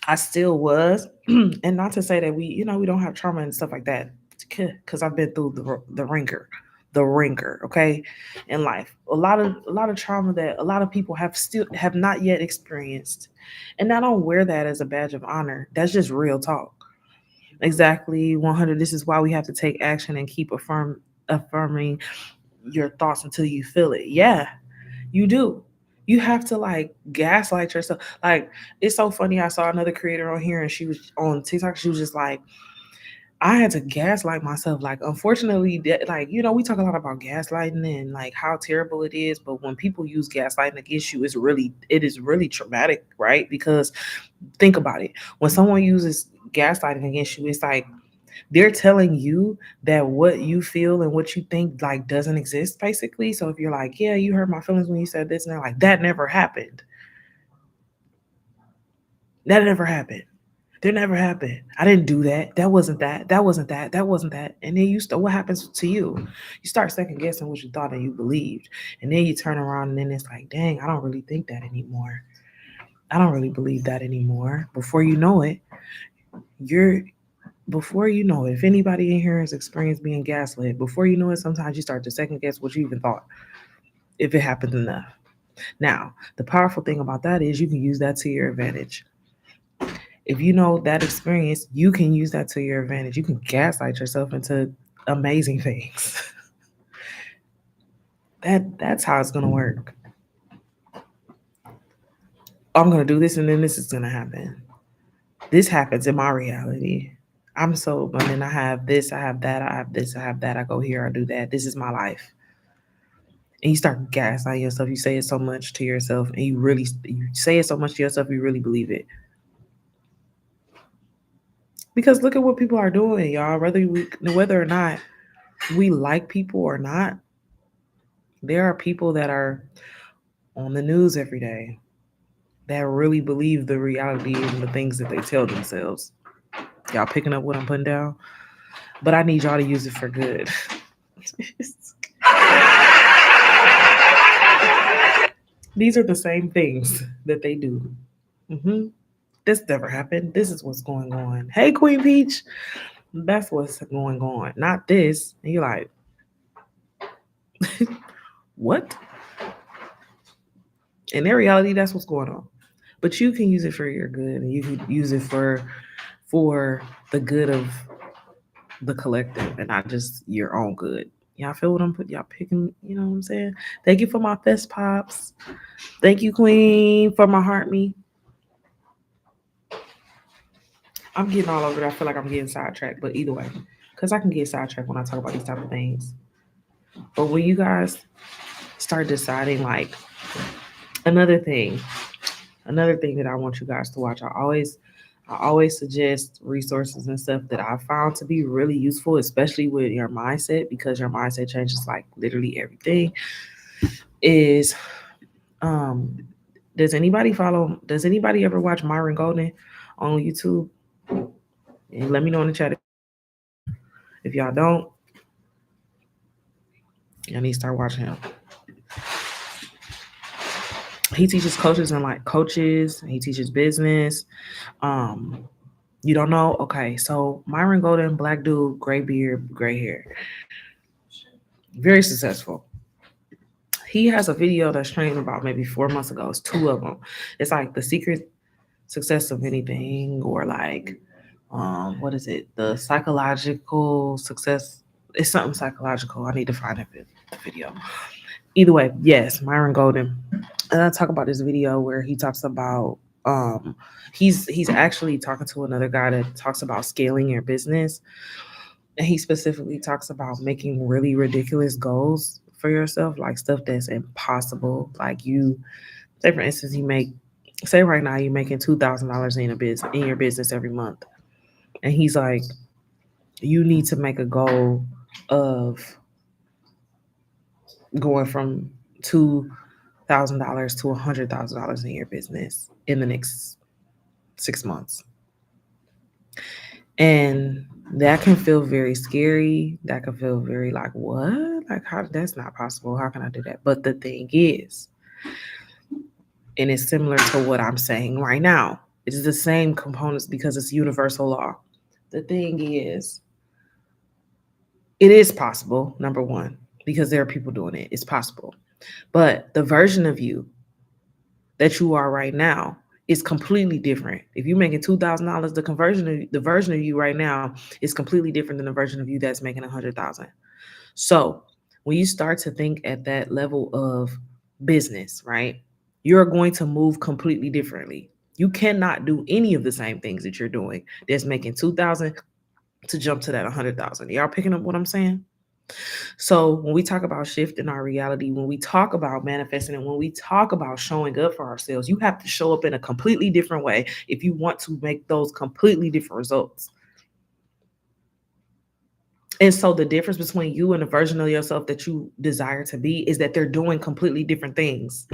I still was. And not to say that we don't have trauma and stuff like that, because I've been through the ringer, okay, in life. A lot of trauma that a lot of people have not yet experienced. And I don't wear that as a badge of honor. That's just real talk. Exactly, 100. This is why we have to take action and keep affirming your thoughts until you feel it. Yeah, you do. You have to like gaslight yourself. Like, it's so funny. I saw another creator on here and she was on TikTok. She was just like, I had to gaslight myself. Like, unfortunately, like, we talk a lot about gaslighting and like how terrible it is. But when people use gaslighting against you, it is really traumatic, right? Because think about it. When someone uses gaslighting against you, it's like they're telling you that what you feel and what you think like doesn't exist, basically. So if you're like, yeah, you hurt my feelings when you said this, and they're like, that never happened. That never happened. That never happened. I didn't do that. That wasn't that. That wasn't that. That wasn't that. And then what happens to you? You start second guessing what you thought and you believed. And then you turn around and then it's like, dang, I don't really think that anymore. I don't really believe that anymore. You're before you know it, if anybody in here has experienced being gaslit, before you know it, sometimes you start to second guess what you even thought, if it happens enough. Now, the powerful thing about that is you can use that to your advantage. If you know that experience, you can use that to your advantage. You can gaslight yourself into amazing things. That's how it's gonna work. I'm gonna do this and then this is gonna happen. This happens in my reality. I'm so but then I have this, I have that, I have this, I have that, I go here, I do that. This is my life. And you start gaslighting yourself. You say it so much to yourself, and you say it so much to yourself, you really believe it. Because look at what people are doing, y'all. Whether or not we like people or not, there are people that are on the news every day that really believe the reality and the things that they tell themselves. Y'all picking up what I'm putting down? But I need y'all to use it for good. These are the same things that they do. hmm This never happened. This is what's going on. Hey, Queen Peach. That's what's going on. Not this. And you're like, what? In their reality, that's what's going on. But you can use it for your good, and you can use it for the good of the collective and not just your own good. Y'all feel what I'm putting? Y'all picking? You know what I'm saying? Thank you for my fist pops. Thank you, Queen, for my heart me. I'm getting all over it. I feel like I'm getting sidetracked, but either way, because I can get sidetracked when I talk about these type of things. But when you guys start deciding, like another thing, another thing that I want you guys to watch, I always suggest resources and stuff that I found to be really useful, especially with your mindset, because your mindset changes like literally everything. Is um, does anybody ever watch Myron Golden on YouTube? And let me know in the chat if y'all don't. Y'all need to start watching him. He teaches coaches and like coaches. He teaches business. Um, you don't know? Okay, so Myron Golden, black dude, gray beard, gray hair, very successful. He has a video that's trending about maybe 4 months ago. It's two of them. It's like the secret success of anything, or like, what is it? The psychological success. It's something psychological. I need to find the video. Either way, yes, Myron Golden. And I talk about this video where he talks about he's actually talking to another guy that talks about scaling your business, and he specifically talks about making really ridiculous goals for yourself, like stuff that's impossible. Like you say, for instance, you make say right now you're making $2,000 in your business every month, and he's like, you need to make a goal of going from $2,000 to $100,000 in your business in the next 6 months. And that can feel very scary. That can feel very like, what? Like, how? That's not possible. How can I do that? But the thing is, and it's similar to what I'm saying right now, it is the same components because it's universal law. The thing is, it is possible, number one, because there are people doing it. It's possible. But the version of you that you are right now is completely different. If you're making $2,000, the version of you right now is completely different than the version of you that's making 100,000. So when you start to think at that level of business, right, you're going to move completely differently. You cannot do any of the same things that you're doing that's making 2,000 to jump to that 100,000. Y'all picking up what I'm saying? So when we talk about shifting our reality, when we talk about manifesting, and when we talk about showing up for ourselves, you have to show up in a completely different way if you want to make those completely different results. And so the difference between you and the version of yourself that you desire to be is that they're doing completely different things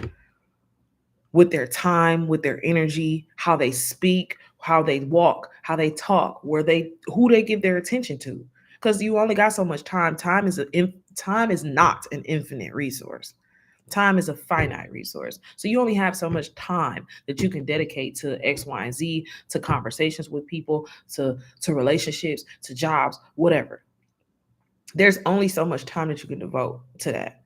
with their time, with their energy, how they speak, how they walk, how they talk, who they give their attention to. Because you only got so much time. Time is not an infinite resource. Time is a finite resource. So you only have so much time that you can dedicate to X, Y, and Z, to conversations with people, to relationships, to jobs, whatever. There's only so much time that you can devote to that.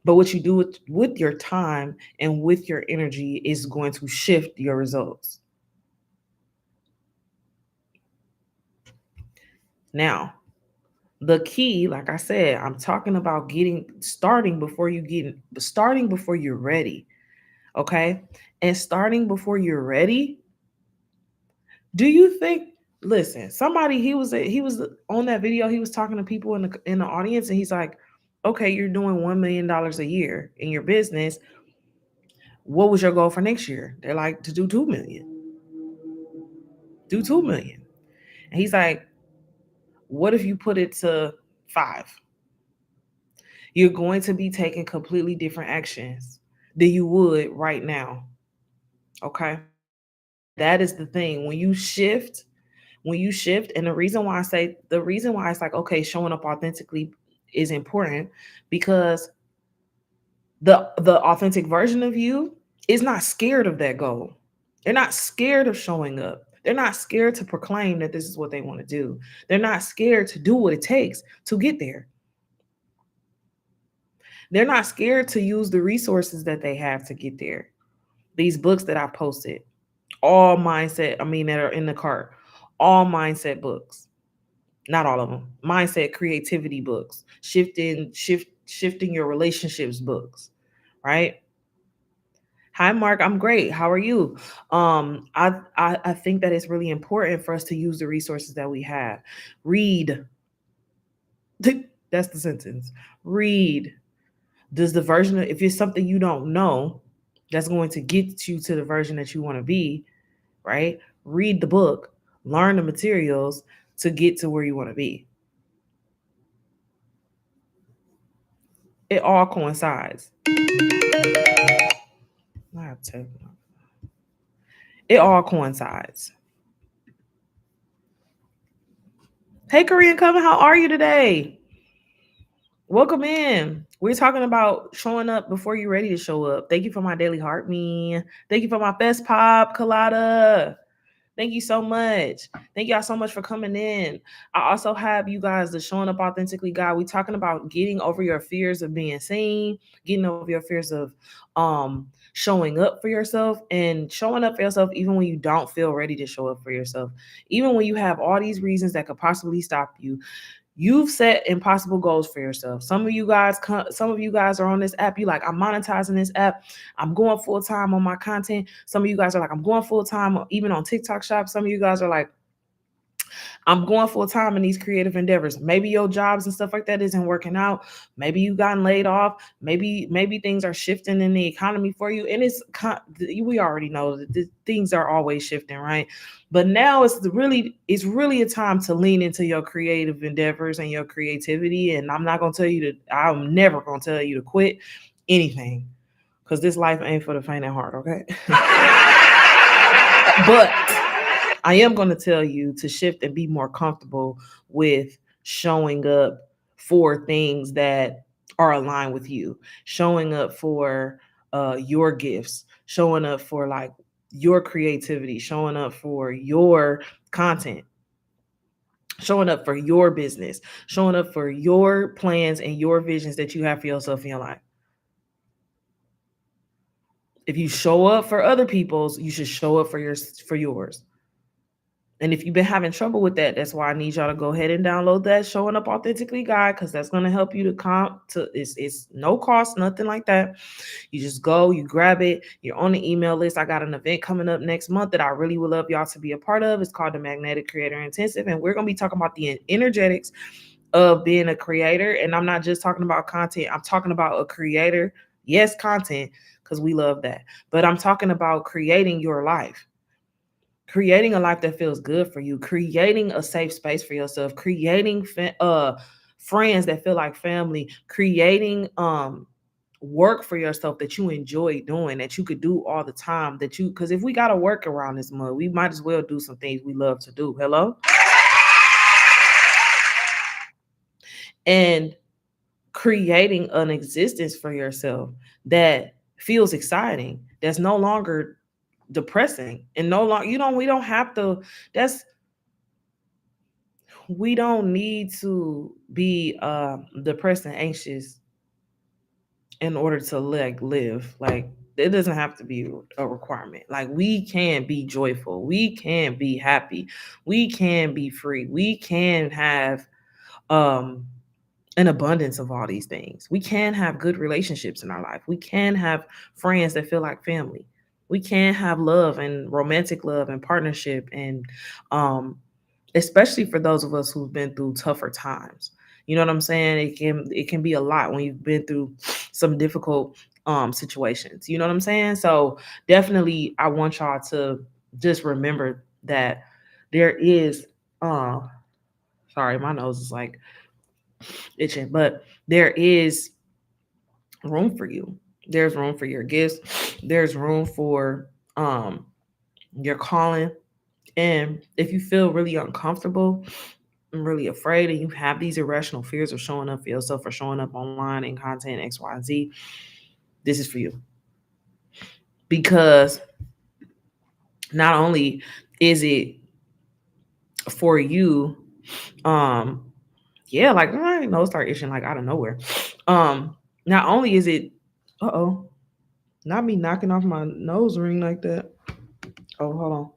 But what you do with your time and with your energy is going to shift your results. Now, the key, like I said, I'm talking about starting before you're ready. Okay. And starting before you're ready, do you think, listen, somebody, he was on that video, he was talking to people in the audience, and he's like, okay, you're doing $1 million a year in your business. What was your goal for next year? They're like, to do 2 million. Do 2 million. And he's like, what if you put it to 5? You're going to be taking completely different actions than you would right now. Okay. That is the thing. When you shift, and the reason why it's like, okay, showing up authentically is important, because the authentic version of you is not scared of that goal. They're not scared of showing up. They're not scared to proclaim that this is what they want to do. They're not scared to do what it takes to get there. They're not scared to use the resources that they have to get there. These books that I've posted, all mindset, I mean, that are in the cart, all mindset books. Not all of them. Mindset, creativity books, shifting your relationships books, right? Hi, Mark. I'm great. How are you? I think that it's really important for us to use the resources that we have. Read. That's the sentence. Read. Does the version of, if it's something you don't know, that's going to get you to the version that you want to be, right? Read the book, learn the materials to get to where you want to be. It all coincides. It all coincides. Hey, Korean Coming, how are you today? Welcome in. We're talking about showing up before you're ready to show up. Thank you for my daily heart me. Thank you for my best pop, Colada. Thank you so much. Thank y'all so much for coming in. I also have you guys the Showing Up Authentically guide. We're talking about getting over your fears of being seen, getting over your fears of showing up for yourself, and showing up for yourself even when you don't feel ready to show up for yourself. Even when you have all these reasons that could possibly stop you. You've set impossible goals for yourself. Some of you guys are on this app. You like, I'm monetizing this app. I'm going full time on my content. Some of you guys are like, I'm going full time even on TikTok Shop. Some of you guys are like, I'm going full time in these creative endeavors. Maybe your jobs and stuff like that isn't working out. Maybe you gotten laid off. Maybe things are shifting in the economy for you. And we already know that things are always shifting, right? But now it's really a time to lean into your creative endeavors and your creativity. And I'm never gonna tell you to quit anything, because this life ain't for the faint at heart, okay? But I am going to tell you to shift and be more comfortable with showing up for things that are aligned with you, showing up for your gifts, showing up for like your creativity, showing up for your content, showing up for your business, showing up for your plans and your visions that you have for yourself in your life. If you show up for other people's, you should show up for yours. And if you've been having trouble with that, that's why I need y'all to go ahead and download that Showing Up Authentically guide, because that's going to help you it's no cost, nothing like that. You just go, you grab it, you're on the email list. I got an event coming up next month that I really would love y'all to be a part of. It's called the Magnetic Creator Intensive, and we're going to be talking about the energetics of being a creator. And I'm not just talking about content, I'm talking about a creator. Yes, content, because we love that. But I'm talking about creating your life. Creating a life that feels good for you, creating a safe space for yourself, creating friends that feel like family, creating work for yourself that you enjoy doing, that you could do all the time, because if we got to work around this mud, we might as well do some things we love to do. Hello? And creating an existence for yourself that feels exciting, that's no longer depressing, and no longer we don't have to we don't need to be depressed and anxious in order to live. Like, it doesn't have to be a requirement. Like, we can be joyful, we can be happy, we can be free, we can have um an abundance of all these things. We can have good relationships in our life. We can have friends that feel like family. We can have love and romantic love and partnership, and um especially for those of us who've been through tougher times. You know what I'm saying? It can be a lot when you've been through some difficult situations. You know what I'm saying? So definitely I want y'all to just remember that there is uh sorry, my nose is like itching, but there is room for you. There's room for your gifts. There's room for your calling. And if you feel really uncomfortable and really afraid, and you have these irrational fears of showing up for yourself or showing up online in content X, Y, and Z, this is for you. Because not only is it for you, um, yeah, like my nose start itching like out of nowhere. Not only is it, not me knocking off my nose ring like that. Oh, hold on.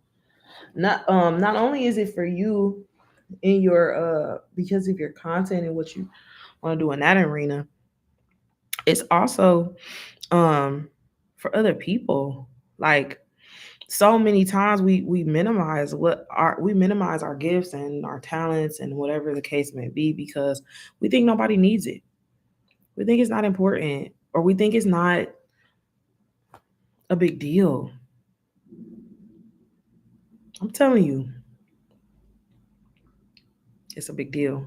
Not only is it for you in your because of your content and what you want to do in that arena, it's also for other people. Like, so many times we minimize our gifts and our talents and whatever the case may be, because we think nobody needs it. We think it's not important, or we think it's not a big deal. I'm telling you, it's a big deal.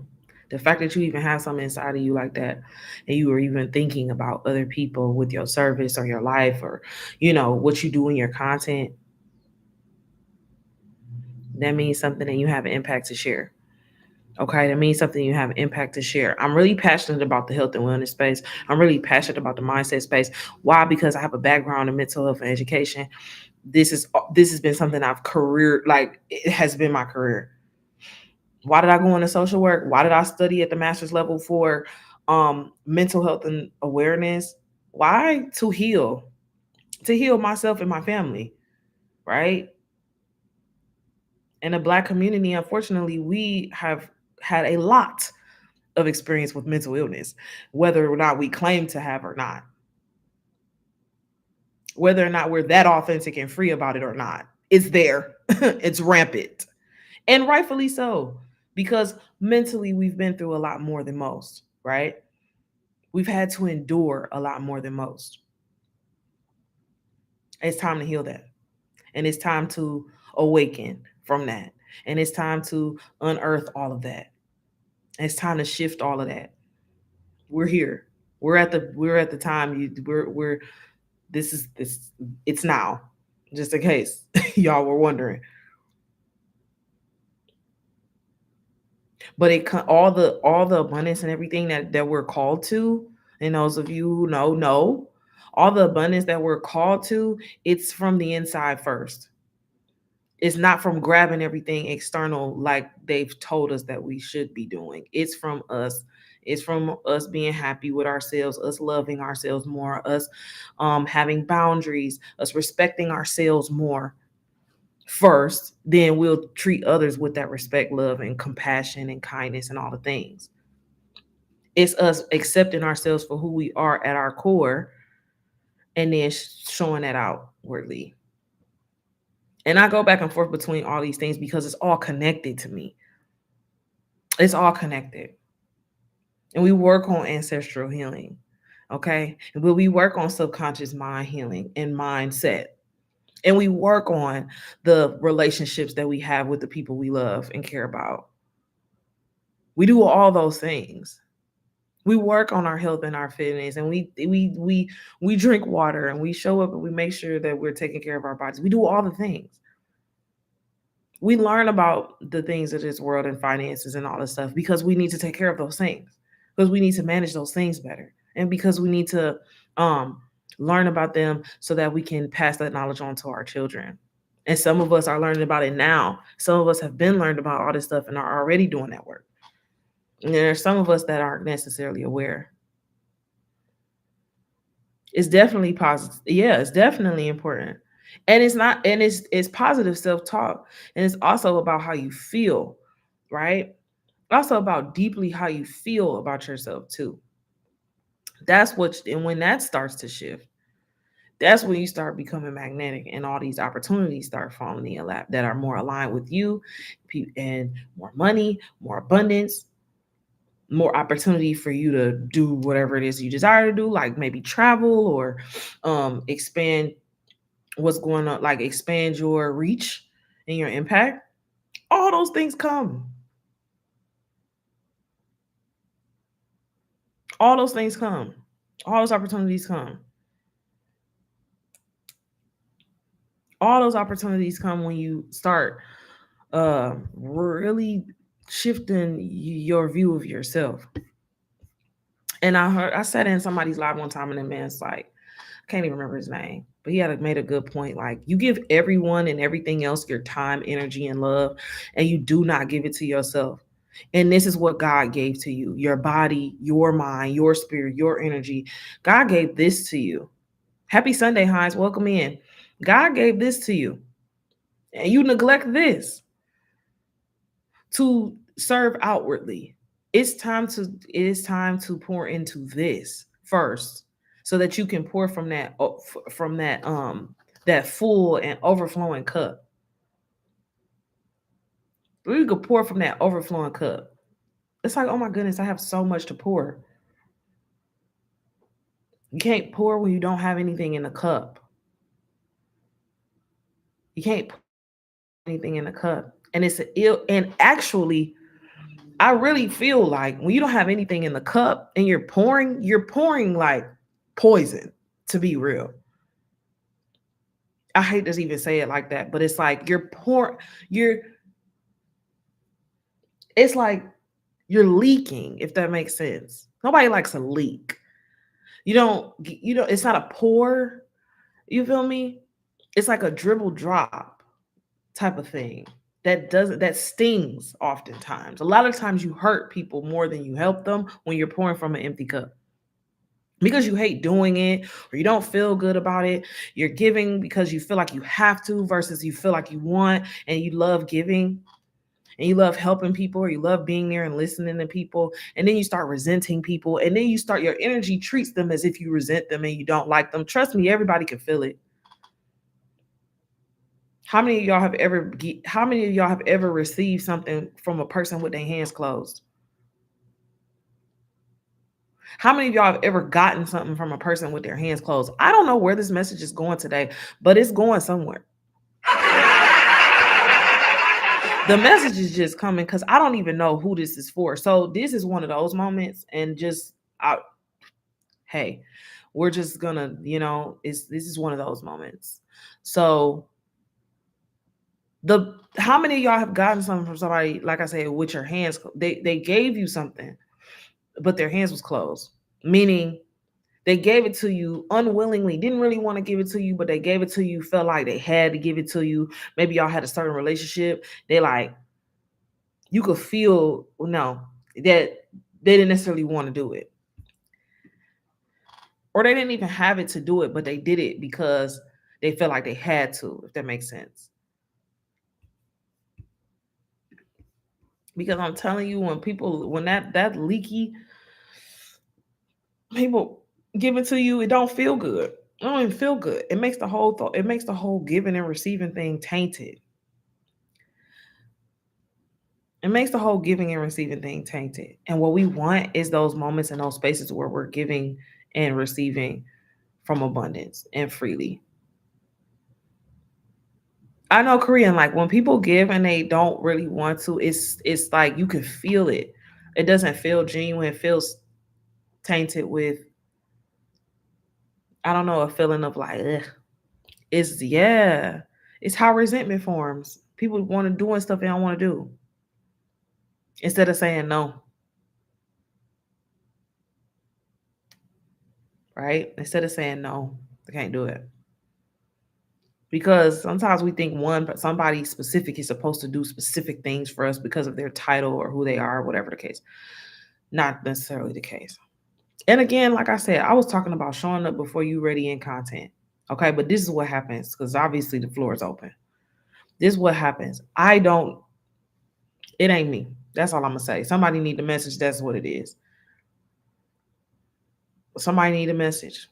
The fact that you even have something inside of you like that, and you were even thinking about other people with your service or your life, or what you do in your content, that means something, and you have an impact to share. Okay, that means something, you have an impact to share. I'm really passionate about the health and wellness space. I'm really passionate about the mindset space. Why? Because I have a background in mental health and education. This has been something I've career like it has been my career. Why did I go into social work? Why did I study at the master's level for mental health and awareness? Why? To heal myself and my family, right? In the Black community, unfortunately, we have had a lot of experience with mental illness, whether or not we claim to have or not, whether or not we're that authentic and free about it or not. It's there. It's rampant, and rightfully so, because mentally we've been through a lot more than most, right? We've had to endure a lot more than most. It's time to heal that. And it's time to awaken from that. And it's time to unearth all of that. It's time to shift all of that. We're here. We're at the time we're this it's now. Just in case y'all were wondering. But all the abundance and everything that we're called to, and those of you who know, all the abundance that we're called to, it's from the inside first. It's not from grabbing everything external like they've told us that we should be doing. It's from us. It's from us being happy with ourselves, us loving ourselves more, us having boundaries, us respecting ourselves more first. Then we'll treat others with that respect, love, and compassion and kindness and all the things. It's us accepting ourselves for who we are at our core, and then showing that outwardly. And I go back and forth between all these things because it's all connected to me. It's all connected. And we work on ancestral healing. Okay. And we work on subconscious mind healing and mindset. And we work on the relationships that we have with the people we love and care about. We do all those things. We work on our health and our fitness, and we drink water, and we show up, and we make sure that we're taking care of our bodies. We do all the things. We learn about the things of this world and finances and all this stuff because we need to take care of those things, because we need to manage those things better, and because we need to um, learn about them so that we can pass that knowledge on to our children. And some of us are learning about it now. Some of us have been learned about all this stuff and are already doing that work. And there are some of us that aren't necessarily aware. It's definitely positive. Yeah, it's definitely important. And it's not, and it's positive self-talk. And it's also about how you feel, right? Also about deeply how you feel about yourself too. That's what, and when that starts to shift, that's when you start becoming magnetic and all these opportunities start falling in your lap that are more aligned with you, and more money, more abundance, more opportunity for you to do whatever it is you desire to do, like maybe travel or expand what's going on, like expand your reach and your impact. All those things come. All those things come. All those opportunities come. All those opportunities come when you start really shifting your view of yourself. And I sat in somebody's live one time, and the man's like, I can't even remember his name, but he had made a good point. Like, you give everyone and everything else your time, energy, and love, and you do not give it to yourself. And this is what God gave to you: your body, your mind, your spirit, your energy. God gave this to you. Happy Sunday, Hines. Welcome in. God gave this to you, and you neglect this to serve outwardly. It is time to pour into this first, so that you can pour from that full and overflowing cup. You could pour from that overflowing cup. It's like, oh my goodness, I have so much to pour. You can't pour when you don't have anything in the cup. You can't pour anything in the cup. And it's ill. And actually, I really feel like when you don't have anything in the cup and you're pouring like poison, to be real. I hate to even say it like that, but it's like you're it's like you're leaking, if that makes sense. Nobody likes a leak. You don't, it's not a pour. You feel me? It's like a dribble drop type of thing that stings oftentimes. A lot of times you hurt people more than you help them when you're pouring from an empty cup, because you hate doing it or you don't feel good about it. You're giving because you feel like you have to versus you feel like you want, and you love giving and you love helping people, or you love being there and listening to people, and then you start resenting people, and then your energy treats them as if you resent them and you don't like them. Trust me, everybody can feel it. How many of y'all have ever received something from a person with their hands closed? How many of y'all have ever gotten something from a person with their hands closed? I don't know where this message is going today, but it's going somewhere. The message is just coming because I don't even know who this is for. So this is one of those moments, and hey, we're just gonna, this is one of those moments. So how many of y'all have gotten something from somebody, like I said, with your hands? They gave you something, but their hands was closed, meaning they gave it to you unwillingly, didn't really want to give it to you, but they gave it to you, felt like they had to give it to you. Maybe y'all had a certain relationship. They like, you could feel, no, that they didn't necessarily want to do it. Or they didn't even have it to do it, but they did it because they felt like they had to, if that makes sense. Because I'm telling you, when that leaky, people give it to you, it don't feel good. It don't even feel good. It makes the whole giving and receiving thing tainted. It makes the whole giving and receiving thing tainted. And what we want is those moments and those spaces where we're giving and receiving from abundance and freely. I know Korean, like when people give and they don't really want to, it's like you can feel it. It doesn't feel genuine. It feels tainted with, I don't know, a feeling of like, ugh. It's how resentment forms. People want to doing stuff they don't want to do instead of saying no. Right? Instead of saying no, they can't do it. Because sometimes we think somebody specific is supposed to do specific things for us because of their title or who they are, whatever the case. Not necessarily the case. And again, like I said, I was talking about showing up before you ready in content. Okay, but this is what happens because obviously the floor is open. This is what happens. It ain't me. That's all I'm gonna say. Somebody need the message. That's what it is. Somebody need a message.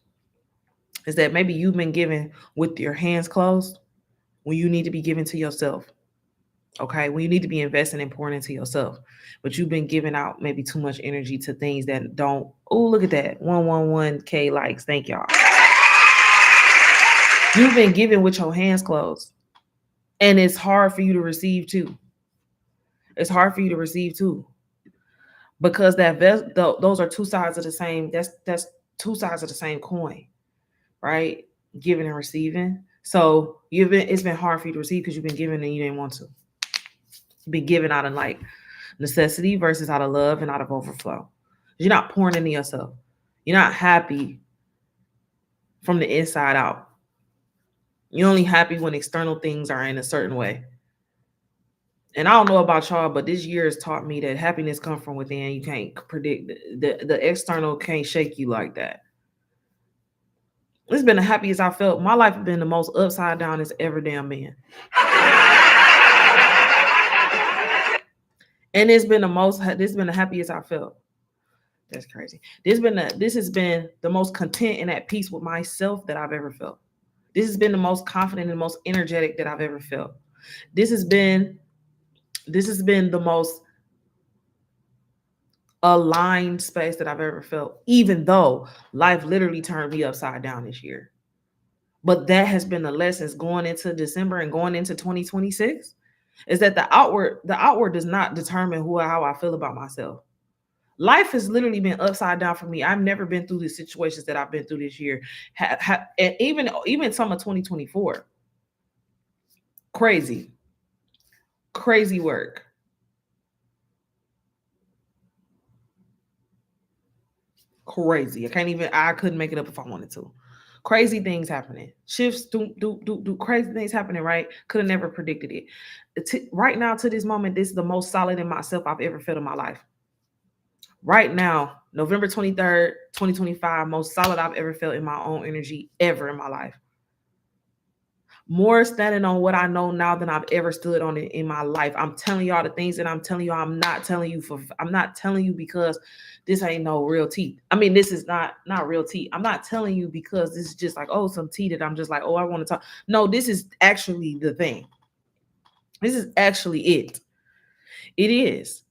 Is that maybe you've been given with your hands closed when you need to be given to yourself. Okay, when you need to be investing and pouring into yourself, but you've been giving out maybe too much energy to things that don't. Oh, look at that, 111K likes. Thank y'all. You've been giving with your hands closed, and it's hard for you to receive too. It's hard for you to receive too, because those are two sides of the same. That's two sides of the same coin, right? Giving and receiving. So it's been hard for you to receive because you've been giving and you didn't want to. You've been giving out of like necessity versus out of love and out of overflow. You're not pouring into yourself. You're not happy from the inside out. You're only happy when external things are in a certain way. And I don't know about y'all, but this year has taught me that happiness comes from within. You can't predict the external can't shake you like that. It's been the happiest I felt. My life has been the most upside down it's ever damn been. And this has been the happiest I felt. That's crazy. This has been the most content and at peace with myself that I've ever felt. This has been the most confident and the most energetic that I've ever felt. This has been the most aligned space that I've ever felt, even though life literally turned me upside down this year. But that has been the lessons going into December and going into 2026, is that the outward does not determine how I feel about myself. Life has literally been upside down for me. I've never been through the situations that I've been through this year, and even some of 2024. Crazy work. Crazy. I couldn't make it up if I wanted to. Crazy things happening. Shifts, do crazy things happening, right? Could have never predicted it. Right now, to this moment, this is the most solid in myself I've ever felt in my life. Right now, November 23rd, 2025, most solid I've ever felt in my own energy ever in my life. More standing on what I know now than I've ever stood on it in my life. I'm telling y'all the things that I'm telling you. I'm not telling you because this ain't no real tea. I mean, this is not real tea. I'm not telling you because this is just like, oh, some tea that I'm just like, oh, I want to talk. No, this is actually the thing. This is actually it. It is.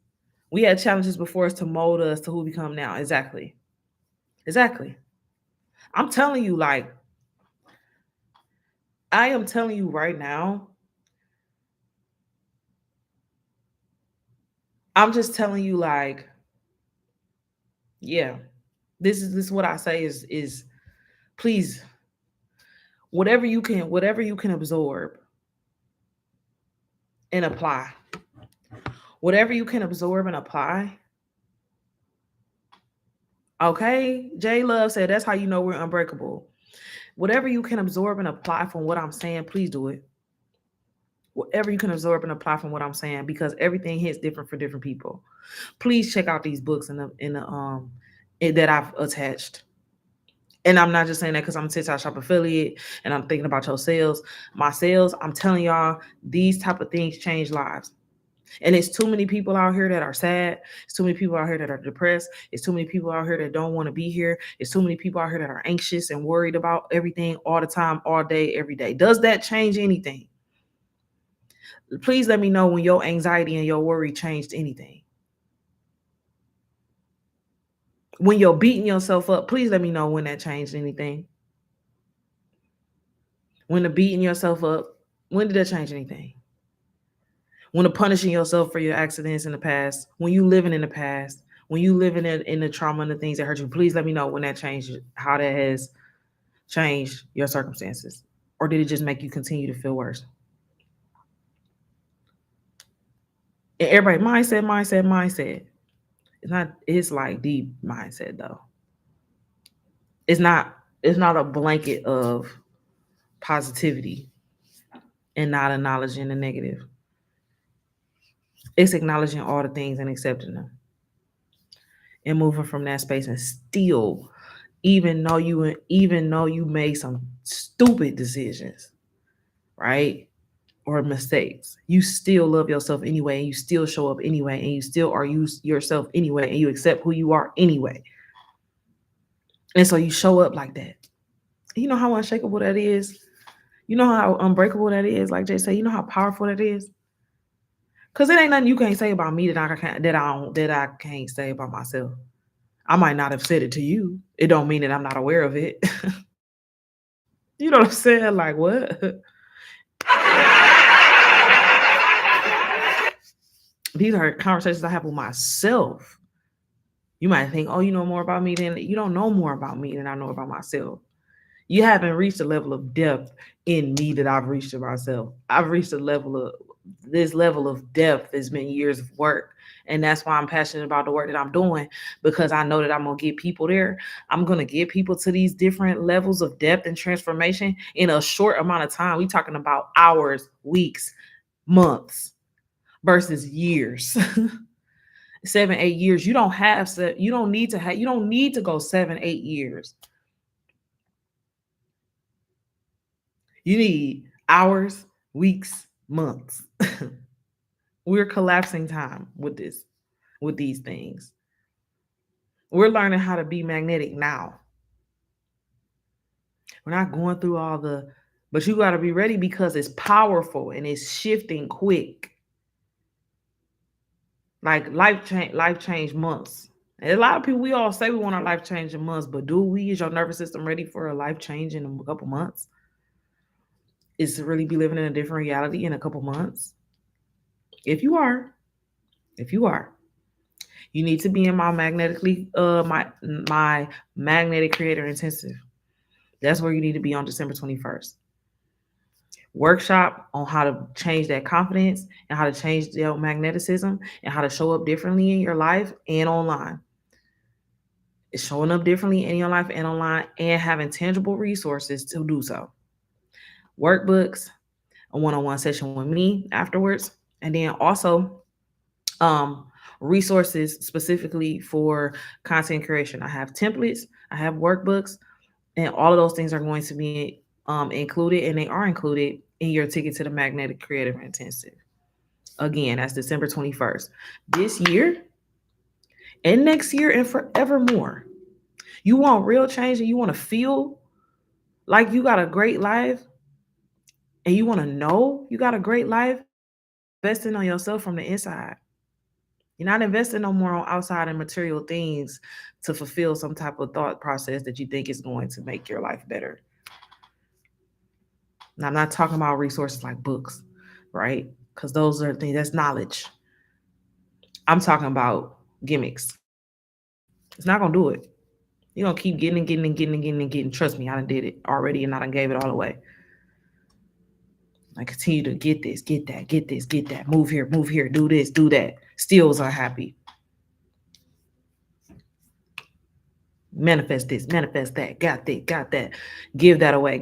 We had challenges before us to mold us to who we become now. Exactly. I'm telling you, like, I am telling you right now, I'm just telling you, like, yeah, this is what I say is please, whatever you can absorb and apply. Whatever you can absorb and apply. Okay. J Love said that's how you know we're unbreakable. Whatever you can absorb and apply from what I'm saying, please do it. Whatever you can absorb and apply from what I'm saying, because everything hits different for different people. Please check out these books that I've attached. And I'm not just saying that because I'm a TikTok Shop affiliate and I'm thinking about your sales. My sales, I'm telling y'all, these type of things change lives. And it's too many people out here that are sad. It's too many people out here that are depressed. It's too many people out here that don't want to be here. It's too many people out here that are anxious and worried about everything all the time, all day, every day. Does that change anything? Please let me know when your anxiety and your worry changed anything. When you're beating yourself up, please let me know when that changed anything. When the beating yourself up, when did that change anything? When the punishing yourself for your accidents in the past, when you living in the past, when you living in the trauma and the things that hurt you, please let me know when that changed, how that has changed your circumstances. Or did it just make you continue to feel worse? And everybody, mindset. It's like deep mindset though. It's not a blanket of positivity and not acknowledging the negative. It's acknowledging all the things and accepting them and moving from that space, and still, even though you made some stupid decisions, right? Or mistakes, you still love yourself anyway, and you still show up anyway, and you still are yourself anyway, and you accept who you are anyway. And so you show up like that. You know how unshakable that is? You know how unbreakable that is? Like Jay said, you know how powerful that is? Cause it ain't nothing you can't say about me that I can't say about myself. I might not have said it to you. It don't mean that I'm not aware of it. You know what I'm saying? Like what? These are conversations I have with myself. You might think, oh, you know more about me than you don't know more about me than I know about myself. You haven't reached a level of depth in me that I've reached in myself. I've reached a level of this level of depth has been years of work. And that's why I'm passionate about the work that I'm doing, because I know that I'm going to get people there. I'm going to get people to these different levels of depth and transformation in a short amount of time. We're talking about hours, weeks, months versus years. 7, 8 years. You don't need to go 7, 8 years. You need hours, weeks, months. We're collapsing time with these things. We're learning how to be magnetic now. We're not going through but you got to be ready because it's powerful and it's shifting quick. Like life change months. And a lot of people, we all say we want our life change in months, but do we? Is your nervous system ready for a life change in a couple months? Is to really be living in a different reality in a couple months? If you are, if you are, you need to be in my my magnetic creator intensive. That's where you need to be on December 21st. Workshop on how to change that confidence and how to change your magnetism and how to show up differently in your life and online. It's showing up differently in your life and online and having tangible resources to do so. Workbooks, a one-on-one session with me afterwards, and then also um, resources specifically for content creation. I have templates, I have workbooks, and all of those things are going to be included, and they are included in your ticket to the Magnetic Creative Intensive. Again, that's December 21st. This year and next year and forevermore. You want real change and you want to feel like you got a great life and you want to know you got a great life, investing on yourself from the inside. You're not investing no more on outside and material things to fulfill some type of thought process that you think is going to make your life better. Now, I'm not talking about resources like books, right? Because those are things, that's knowledge. I'm talking about gimmicks. It's not going to do it. You're going to keep getting and getting and getting and getting and getting. Trust me, I done did it already and I done gave it all away. I continue to get this, get that, get this, get that, move here, do this, do that. Still was unhappy. Manifest this, manifest that, got that, give that away,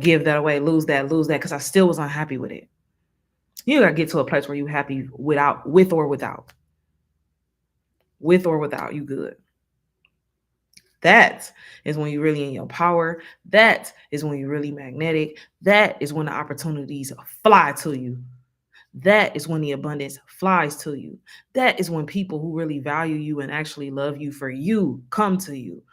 lose that, because I still was unhappy with it. You gotta get to a place where you're happy with or without. With or without, you good. That is when you're really in your power. That is when you're really magnetic. That is when the opportunities fly to you. That is when the abundance flies to you. That is when people who really value you and actually love you for you come to you.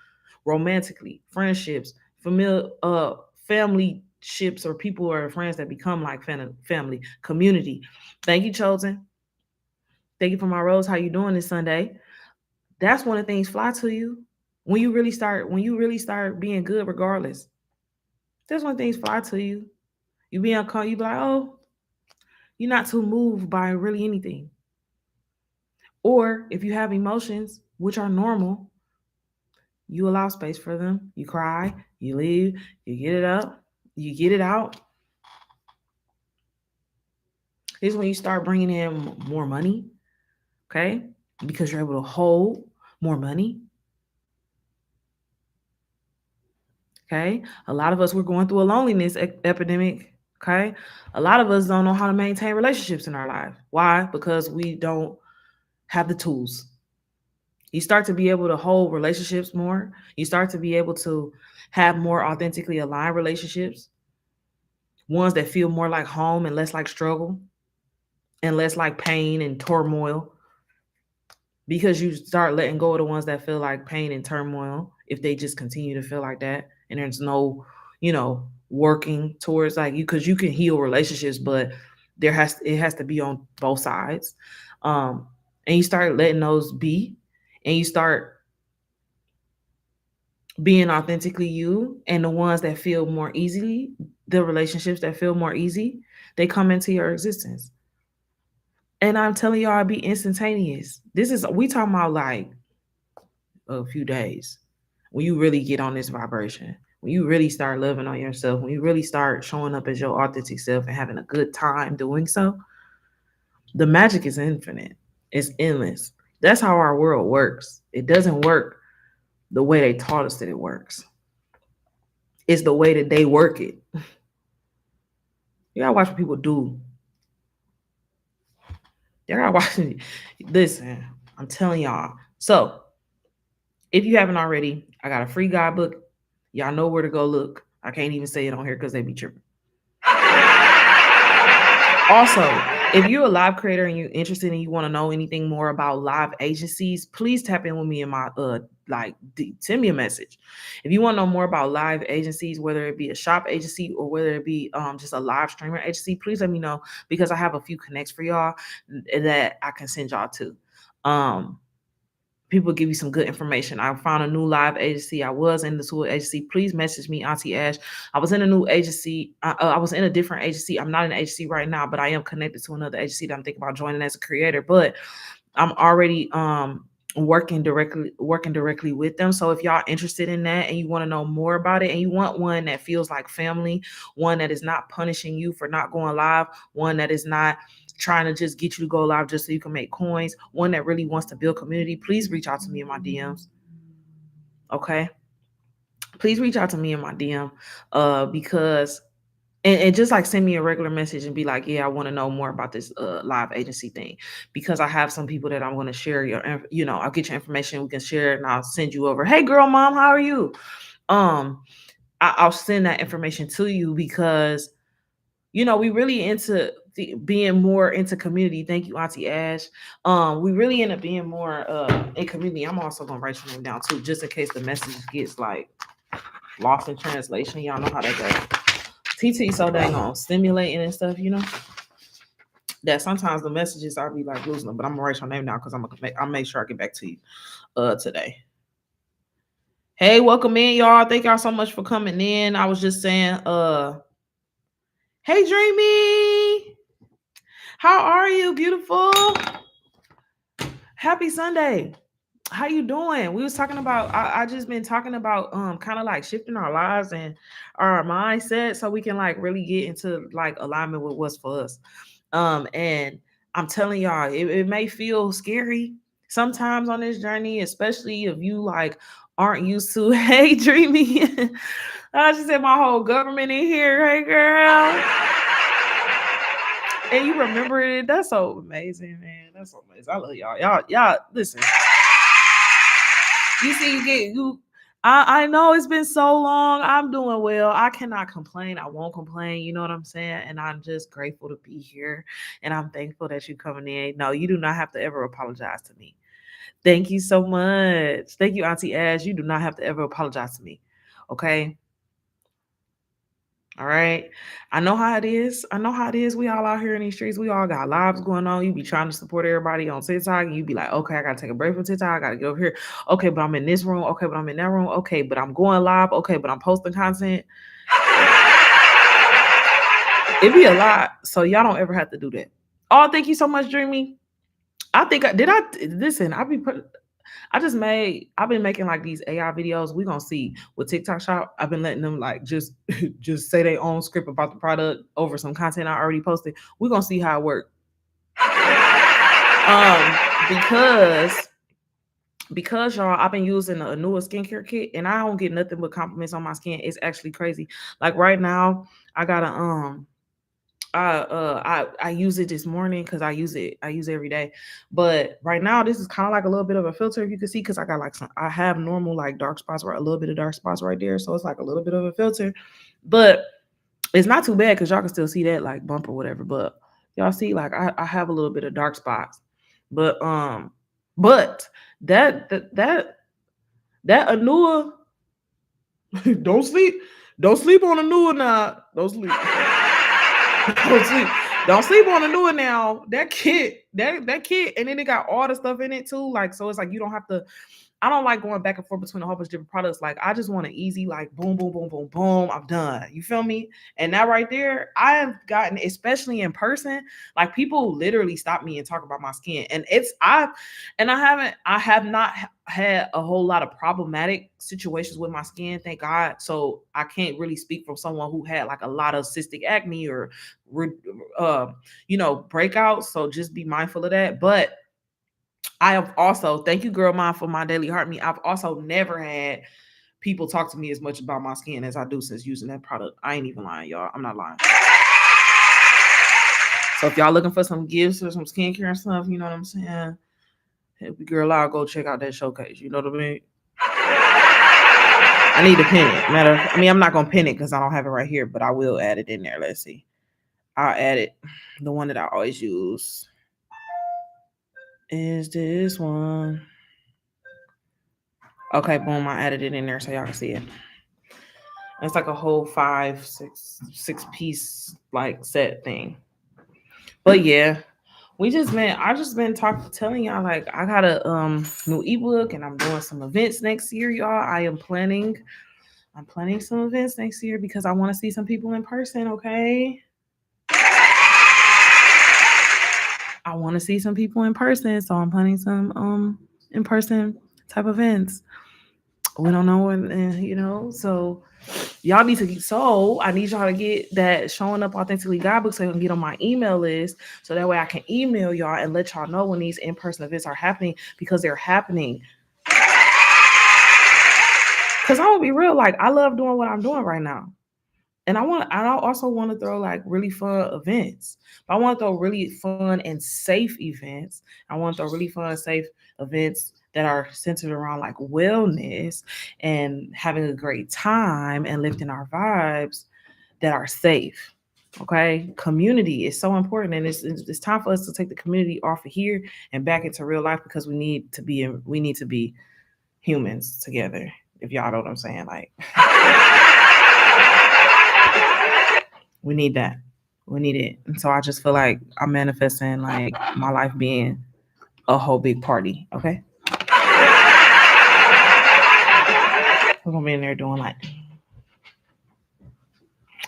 Romantically, friendships, family ships, or people or friends that become like family, community. Thank you, Chosen. Thank you for my rose. How you doing this Sunday? That's when the things fly to you. When you really start being good regardless. That's when things fly to you. You be uncomfortable, you be like, oh, you're not too moved by really anything. Or if you have emotions, which are normal, you allow space for them. You cry, you leave, you get it up, you get it out. This is when you start bringing in more money, okay? Because you're able to hold more money. Okay. A lot of us, we're going through a loneliness epidemic. Okay. A lot of us don't know how to maintain relationships in our life. Why? Because we don't have the tools. You start to be able to hold relationships more. You start to be able to have more authentically aligned relationships, ones that feel more like home and less like struggle and less like pain and turmoil, because you start letting go of the ones that feel like pain and turmoil if they just continue to feel like that, and there's no, working towards like you, because you can heal relationships, but it has to be on both sides. um and you start letting those be, and you start being authentically you, and the ones that feel more easily, the relationships that feel more easy, they come into your existence. And I'm telling y'all, it'll be instantaneous. This is, we talking about like a few days, when you really get on this vibration, when you really start loving on yourself, when you really start showing up as your authentic self and having a good time doing so, the magic is infinite. It's endless. That's how our world works. It doesn't work the way they taught us that it works. It's the way that they work it. You gotta watch what people do. You gotta watch it. Listen, I'm telling y'all. So, if you haven't already, I got a free guidebook. Y'all know where to go look. I can't even say it on here because they be tripping. Also, if you're a live creator and you're interested and you want to know anything more about live agencies, please tap in with me in my send me a message. If you want to know more about live agencies, whether it be a shop agency or whether it be just a live streamer agency, please let me know, because I have a few connects for y'all that I can send y'all to. People give you some good information. I found a new live agency. I was in the tool agency. Please message me, Auntie Ash. I was in a new agency. I was in a different agency. I'm not in an agency right now, but I am connected to another agency that I'm thinking about joining as a creator. But I'm already working directly with them. So if y'all interested in that and you want to know more about it, and you want one that feels like family, one that is not punishing you for not going live, one that is not trying to just get you to go live just so you can make coins, one that really wants to build community, please reach out to me in my DMs. Okay, please reach out to me in my DM, because and just like send me a regular message and be like, yeah, I want to know more about this live agency thing, because I have some people that I'm going to share I'll get your information, we can share it, and I'll send you over, hey girl mom, how are you? I'll send that information to you, because we really into being more into community. Thank you, Auntie Ash. We really end up being more in community. I'm also gonna write your name down too, just in case the message gets like lost in translation. Y'all know how that goes. TT so dang on stimulating and stuff, that sometimes the messages I'll be like losing them. But I'm gonna write your name down, because I'll make sure I get back to you today. Hey, welcome in, y'all. Thank y'all so much for coming in. I was just saying, hey Dreamy, how are you, beautiful? Happy Sunday. How you doing? We was talking about, I just been talking about kind of like shifting our lives and our mindset, so we can like really get into like alignment with what's for us. And I'm telling y'all, it may feel scary sometimes on this journey, especially if you like aren't used to hey Dreamy. I just said my whole government in here. Hey girl. And you remember it. That's so amazing, man. That's so amazing. I love y'all. Y'all listen. You see, you. I know it's been so long. I'm doing well. I cannot complain. I won't complain. You know what I'm saying? And I'm just grateful to be here. And I'm thankful that you're coming in. No, you do not have to ever apologize to me. Thank you so much. Thank you, Auntie Ash. You do not have to ever apologize to me. Okay. All right. I know how it is. We all out here in these streets. We all got lives going on. You be trying to support everybody on TikTok, and you be like, okay, I gotta take a break from TikTok. I gotta get over here. Okay, but I'm in this room. Okay, but I'm in that room. Okay, but I'm going live. Okay, but I'm posting content. It be a lot. So y'all don't ever have to do that. Oh, thank you so much, Dreamy. I've been making like these AI videos. We gonna see with TikTok Shop. I've been letting them like just just say their own script about the product over some content I already posted. We're gonna see how it works. Because y'all, I've been using a newer skincare kit, and I don't get nothing but compliments on my skin. It's actually crazy. Like right now, I got I use it this morning because I use it every day. But right now this is kind of like a little bit of a filter, if you can see, because I got like I have normal like dark spots, right, a little bit of dark spots right there, so it's like a little bit of a filter. But it's not too bad because y'all can still see that like bump or whatever. But y'all see, like I have a little bit of dark spots. But but that Anua, don't sleep. Don't sleep on Anua now. Don't sleep. Don't sleep. Don't sleep on Anua now. That kit, that kit, and then it got all the stuff in it too. Like, so it's like you don't have to. I don't like going back and forth between a whole bunch of different products. Like, I just want an easy, like, boom, boom, boom, boom, boom. I'm done. You feel me? And that right there, I have gotten, especially in person, like people literally stop me and talk about my skin. And I have not had a whole lot of problematic situations with my skin, thank God. So I can't really speak from someone who had like a lot of cystic acne or, breakouts. So just be mindful of that. But I have also, thank you, girl mom, for my daily heart me. I've also never had people talk to me as much about my skin as I do since using that product. I ain't even lying, y'all. I'm not lying. So if y'all looking for some gifts or some skincare and stuff, you know what I'm saying? Help your girl out, go check out that showcase. You know what I mean? I need to pin it. I'm not gonna pin it because I don't have it right here, but I will add it in there. Let's see. I'll add it. The one that I always use is this one. Okay, boom, I added it in there so y'all can see it. It's like a whole 6 piece like set thing. But yeah, I just been telling y'all, like, I got a new ebook and I'm doing some events next year, y'all. I'm planning some events next year because I want to see some people in person, okay? I want to see some people in person, so I'm planning some in person type events. We don't know when, so y'all need to I need y'all to get that Showing Up Authentically guidebook so you can get on my email list, so that way I can email y'all and let y'all know when these in-person events are happening, because they're happening. Because I'm gonna be real, like, I love doing what I'm doing right now. And I also want to throw like really fun events. But I want to throw really fun and safe events. I want to throw really fun, safe events that are centered around like wellness and having a great time and lifting our vibes, that are safe. Okay, community is so important, and it's time for us to take the community off of here and back into real life, because we need to be humans together. If y'all know what I'm saying, like. We need that. We need it. And so I just feel like I'm manifesting like my life being a whole big party. Okay. We're gonna be in there doing like,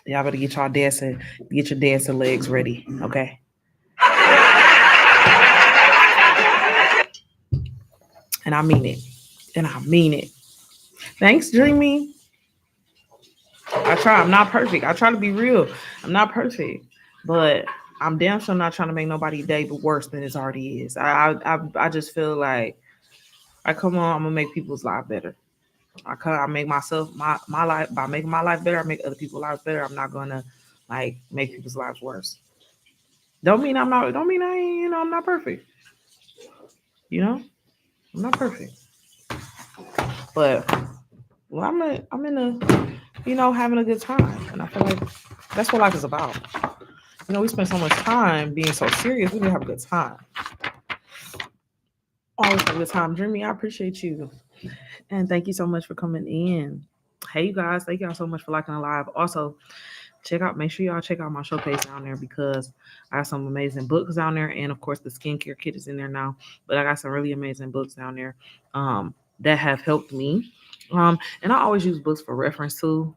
y'all better get your dancing legs ready. Okay. And I mean it. Thanks, Dreamy. I try. I'm not perfect. I try to be real. I'm not perfect, but I'm damn sure not trying to make nobody's day worse than it already is. I just feel like, I come on. I'm gonna make people's life better. I make myself my life, by making my life better. I make other people's lives better. I'm not gonna like make people's lives worse. Don't mean I'm not. Don't mean I ain't. I'm not perfect. I'm not perfect. But well, I'm in a having a good time, and I feel like that's what life is about. We spend so much time being so serious. We need to have a good time. Always have a good time. Dreamy, I appreciate you. And thank you so much for coming in. Hey, you guys. Thank y'all so much for liking the live. Also, make sure y'all check out my showcase down there, because I got some amazing books down there. And of course, the skincare kit is in there now. But I got some really amazing books down there that have helped me. And I always use books for reference too.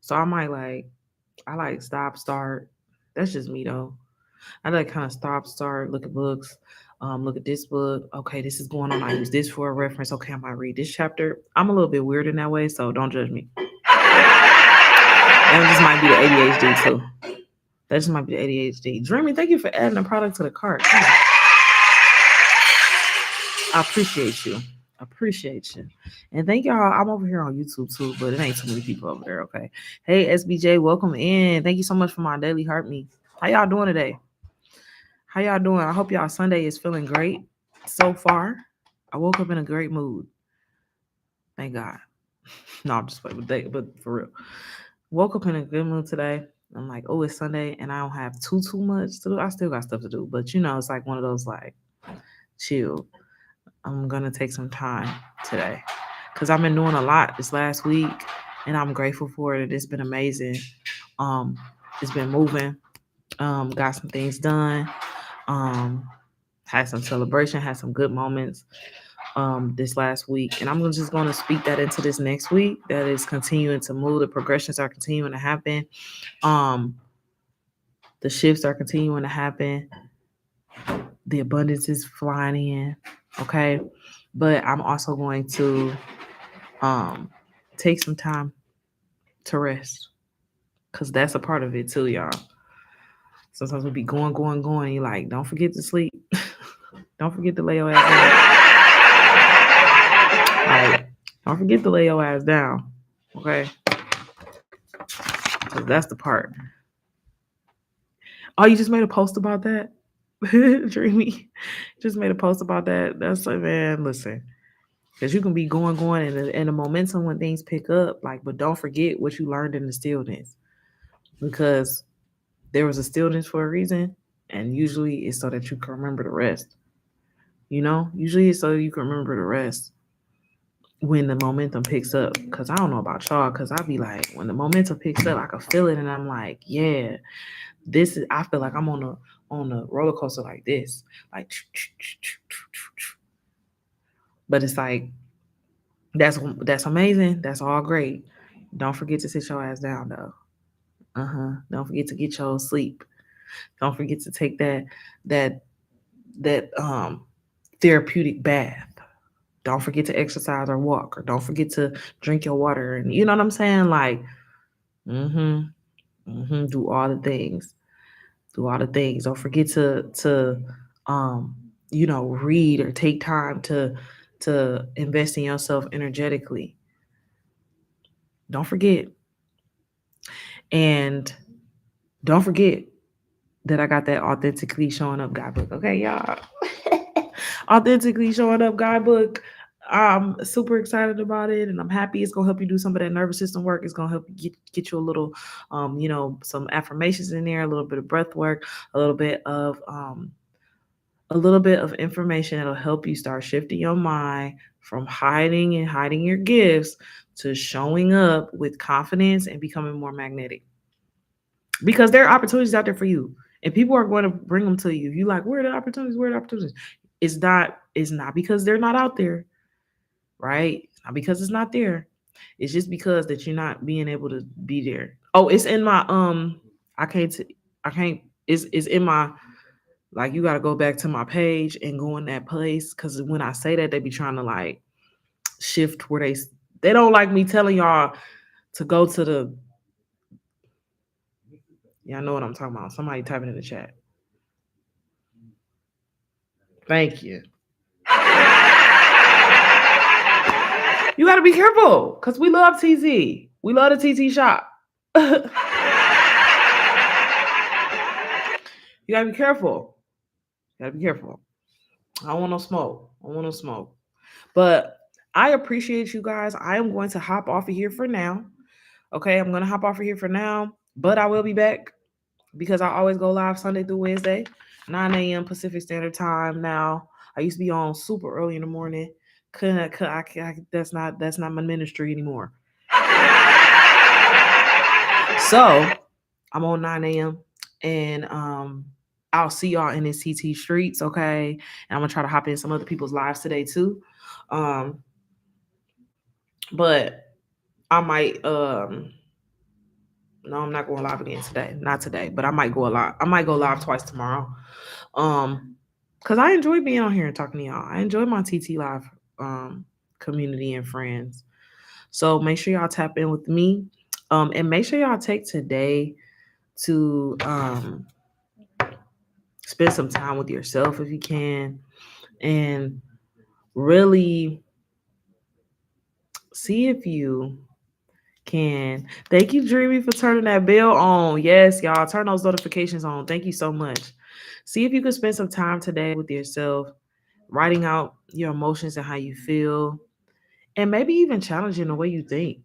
So I like stop, start. That's just me though. I like kind of stop, start, look at books. Look at this book. Okay, this is going on. I use this for a reference. Okay, I might read this chapter. I'm a little bit weird in that way, so don't judge me. That just might be the ADHD too. That just might be the ADHD. Dreamy, thank you for adding a product to the cart. I appreciate you. And thank y'all. I'm over here on YouTube too, but it ain't too many people over there. Okay. Hey, SBJ, welcome in. Thank you so much for my daily heart me. How y'all doing today? How y'all doing? I hope y'all Sunday is feeling great so far. I woke up in a great mood. Thank God. No, I'm just playing, but for real. Woke up in a good mood today. I'm like, oh, it's Sunday and I don't have too much to do. I still got stuff to do, but it's like one of those like chill. I'm gonna take some time today because I've been doing a lot this last week, and I'm grateful for it. It's been amazing. Um, it's been moving. Got some things done. Um, had some celebration. Had some good moments. This last week, and I'm just going to speak that into this next week. That is continuing to move. The progressions are continuing to happen. Um, the shifts are continuing to happen. The abundance is flying in. Okay, but I'm also going to take some time to rest because that's a part of it too, y'all. Sometimes we be going. And you're like, don't forget to sleep. Don't forget to lay your ass down. Like, don't forget to lay your ass down. Okay, because that's the part. Oh, you just made a post about that? Dreamy. Just made a post about that. That's like, man, listen. Because you can be going, and the momentum when things pick up, like, but don't forget what you learned in the stillness. Because there was a stillness for a reason, and usually it's so that you can remember the rest. Usually it's so you can remember the rest when the momentum picks up. Because I don't know about y'all, because I be like, when the momentum picks up, I can feel it, and I'm like, yeah, this is. I feel like I'm on a roller coaster like this, like. But it's like that's amazing. That's all great. Don't forget to sit your ass down though. Don't forget to get your sleep. Don't forget to take that that therapeutic bath. Don't forget to exercise or walk, or don't forget to drink your water. And you know what I'm saying? Like, mm-hmm, do all the things. Do all the things. Don't forget to read or take time to invest in yourself energetically. Don't forget. And don't forget that I got that authentically showing up guidebook. Okay, y'all. Authentically showing up guidebook. I'm super excited about it, and I'm happy. It's gonna help you do some of that nervous system work. It's gonna help you get you a little, some affirmations in there, a little bit of breath work, a little bit of information that'll help you start shifting your mind from hiding your gifts to showing up with confidence and becoming more magnetic. Because there are opportunities out there for you, and people are going to bring them to you. If you like, where are the opportunities? Where are the opportunities? It's not because they're not out there, right? It's not because it's not there. It's just because that you're not being able to be there. Oh, it's in my I can't I can't it's in my, like, you got to go back to my page and go in that place, because when I say that, they be trying to like shift where they don't like me telling y'all to go to the. Y'all know what I'm talking about. Somebody type it in the chat. Thank you. You got to be careful because we love TZ. We love the TT shop. You got to be careful. You got to be careful. I don't want no smoke. I don't want no smoke. But I appreciate you guys. I am going to hop off of here for now. Okay, I'm going to hop off of here for now. But I will be back because I always go live Sunday through Wednesday, 9 a.m. Pacific Standard Time. Now, I used to be on super early in the morning. That's not my ministry anymore. So I'm on 9 a.m. and I'll see y'all in the CT streets, okay? And I'm gonna try to hop in some other people's lives today too. But I might no, I'm not going live again today. Not today, but I might go live. I might go live twice tomorrow. Because I enjoy being on here and talking to y'all. I enjoy my TT live community and friends. So make sure y'all tap in with me. And make sure y'all take today to spend some time with yourself if you can, and really see if you Can. Thank you, Dreamy, for turning that bell on. Yes, y'all. Turn those notifications on. Thank you so much. See if you can spend some time today with yourself, writing out your emotions and how you feel, and maybe even challenging the way you think.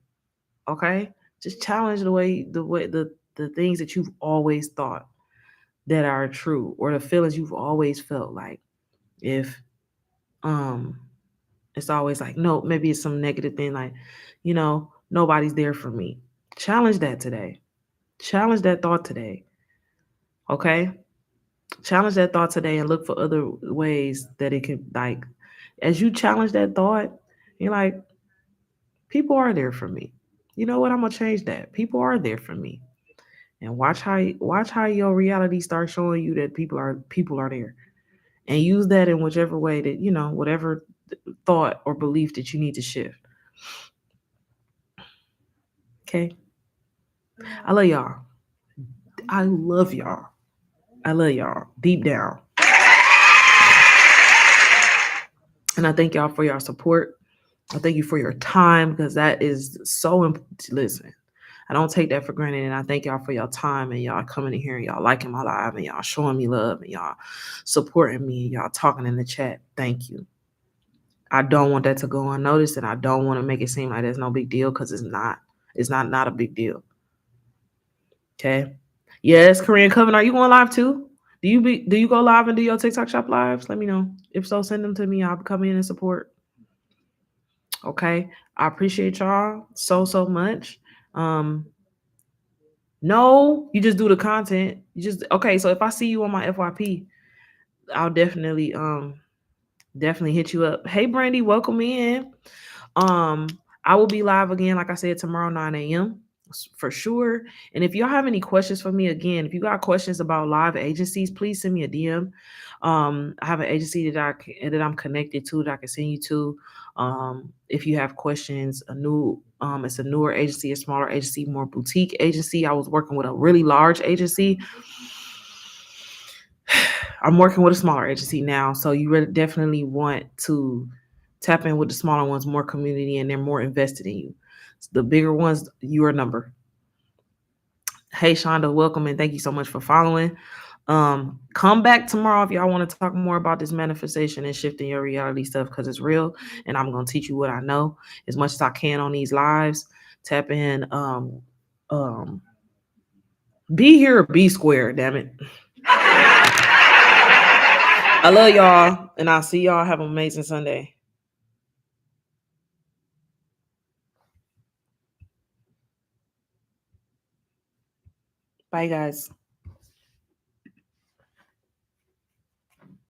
Okay? Just challenge the things that you've always thought that are true, or the feelings you've always felt. Like if um it's always like, no, maybe it's some negative thing, like, nobody's there for me. Challenge that today. Challenge that thought today. Okay? Challenge that thought today and look for other ways that it could, like, as you challenge that thought, you're like, people are there for me. You know what? I'm gonna change that. People are there for me. And watch how your reality starts showing you that people are there. And use that in whichever way that, whatever thought or belief that you need to shift. Okay? I love y'all. I love y'all. I love y'all deep down. And I thank y'all for your support. I thank you for your time, because that is so important. Listen, I don't take that for granted. And I thank y'all for your time and y'all coming in here and y'all liking my live and y'all showing me love and y'all supporting me and y'all talking in the chat. Thank you. I don't want that to go unnoticed, and I don't want to make it seem like there's no big deal, because it's not. It's not a big deal. Okay. Yes, Korean Coven. Are you going live too? Do you go live and do your TikTok shop lives? Let me know. If so, send them to me. I'll come in and support. Okay. I appreciate y'all so much. Um, no, you just do the content. You just okay. So if I see you on my FYP, I'll definitely hit you up. Hey Brandy, welcome in. Um, I will be live again, like I said, tomorrow 9 a.m. for sure. And if y'all have any questions for me, again, if you got questions about live agencies, please send me a DM. I have an agency that I'm connected to that I can send you to. If you have questions, it's a newer agency, a smaller agency, more boutique agency. I was working with a really large agency. I'm working with a smaller agency now, so you really definitely want to tap in with the smaller ones, more community, and they're more invested in you. The bigger ones, your number. Hey Shonda, welcome and thank you so much for following. Come back tomorrow if y'all want to talk more about this manifestation and shifting your reality stuff, because it's real, and I'm gonna teach you what I know as much as I can on these lives. Tap in. Um, be here or be square. Damn it. I love y'all, and I'll see y'all. Have an amazing Sunday. Bye, guys.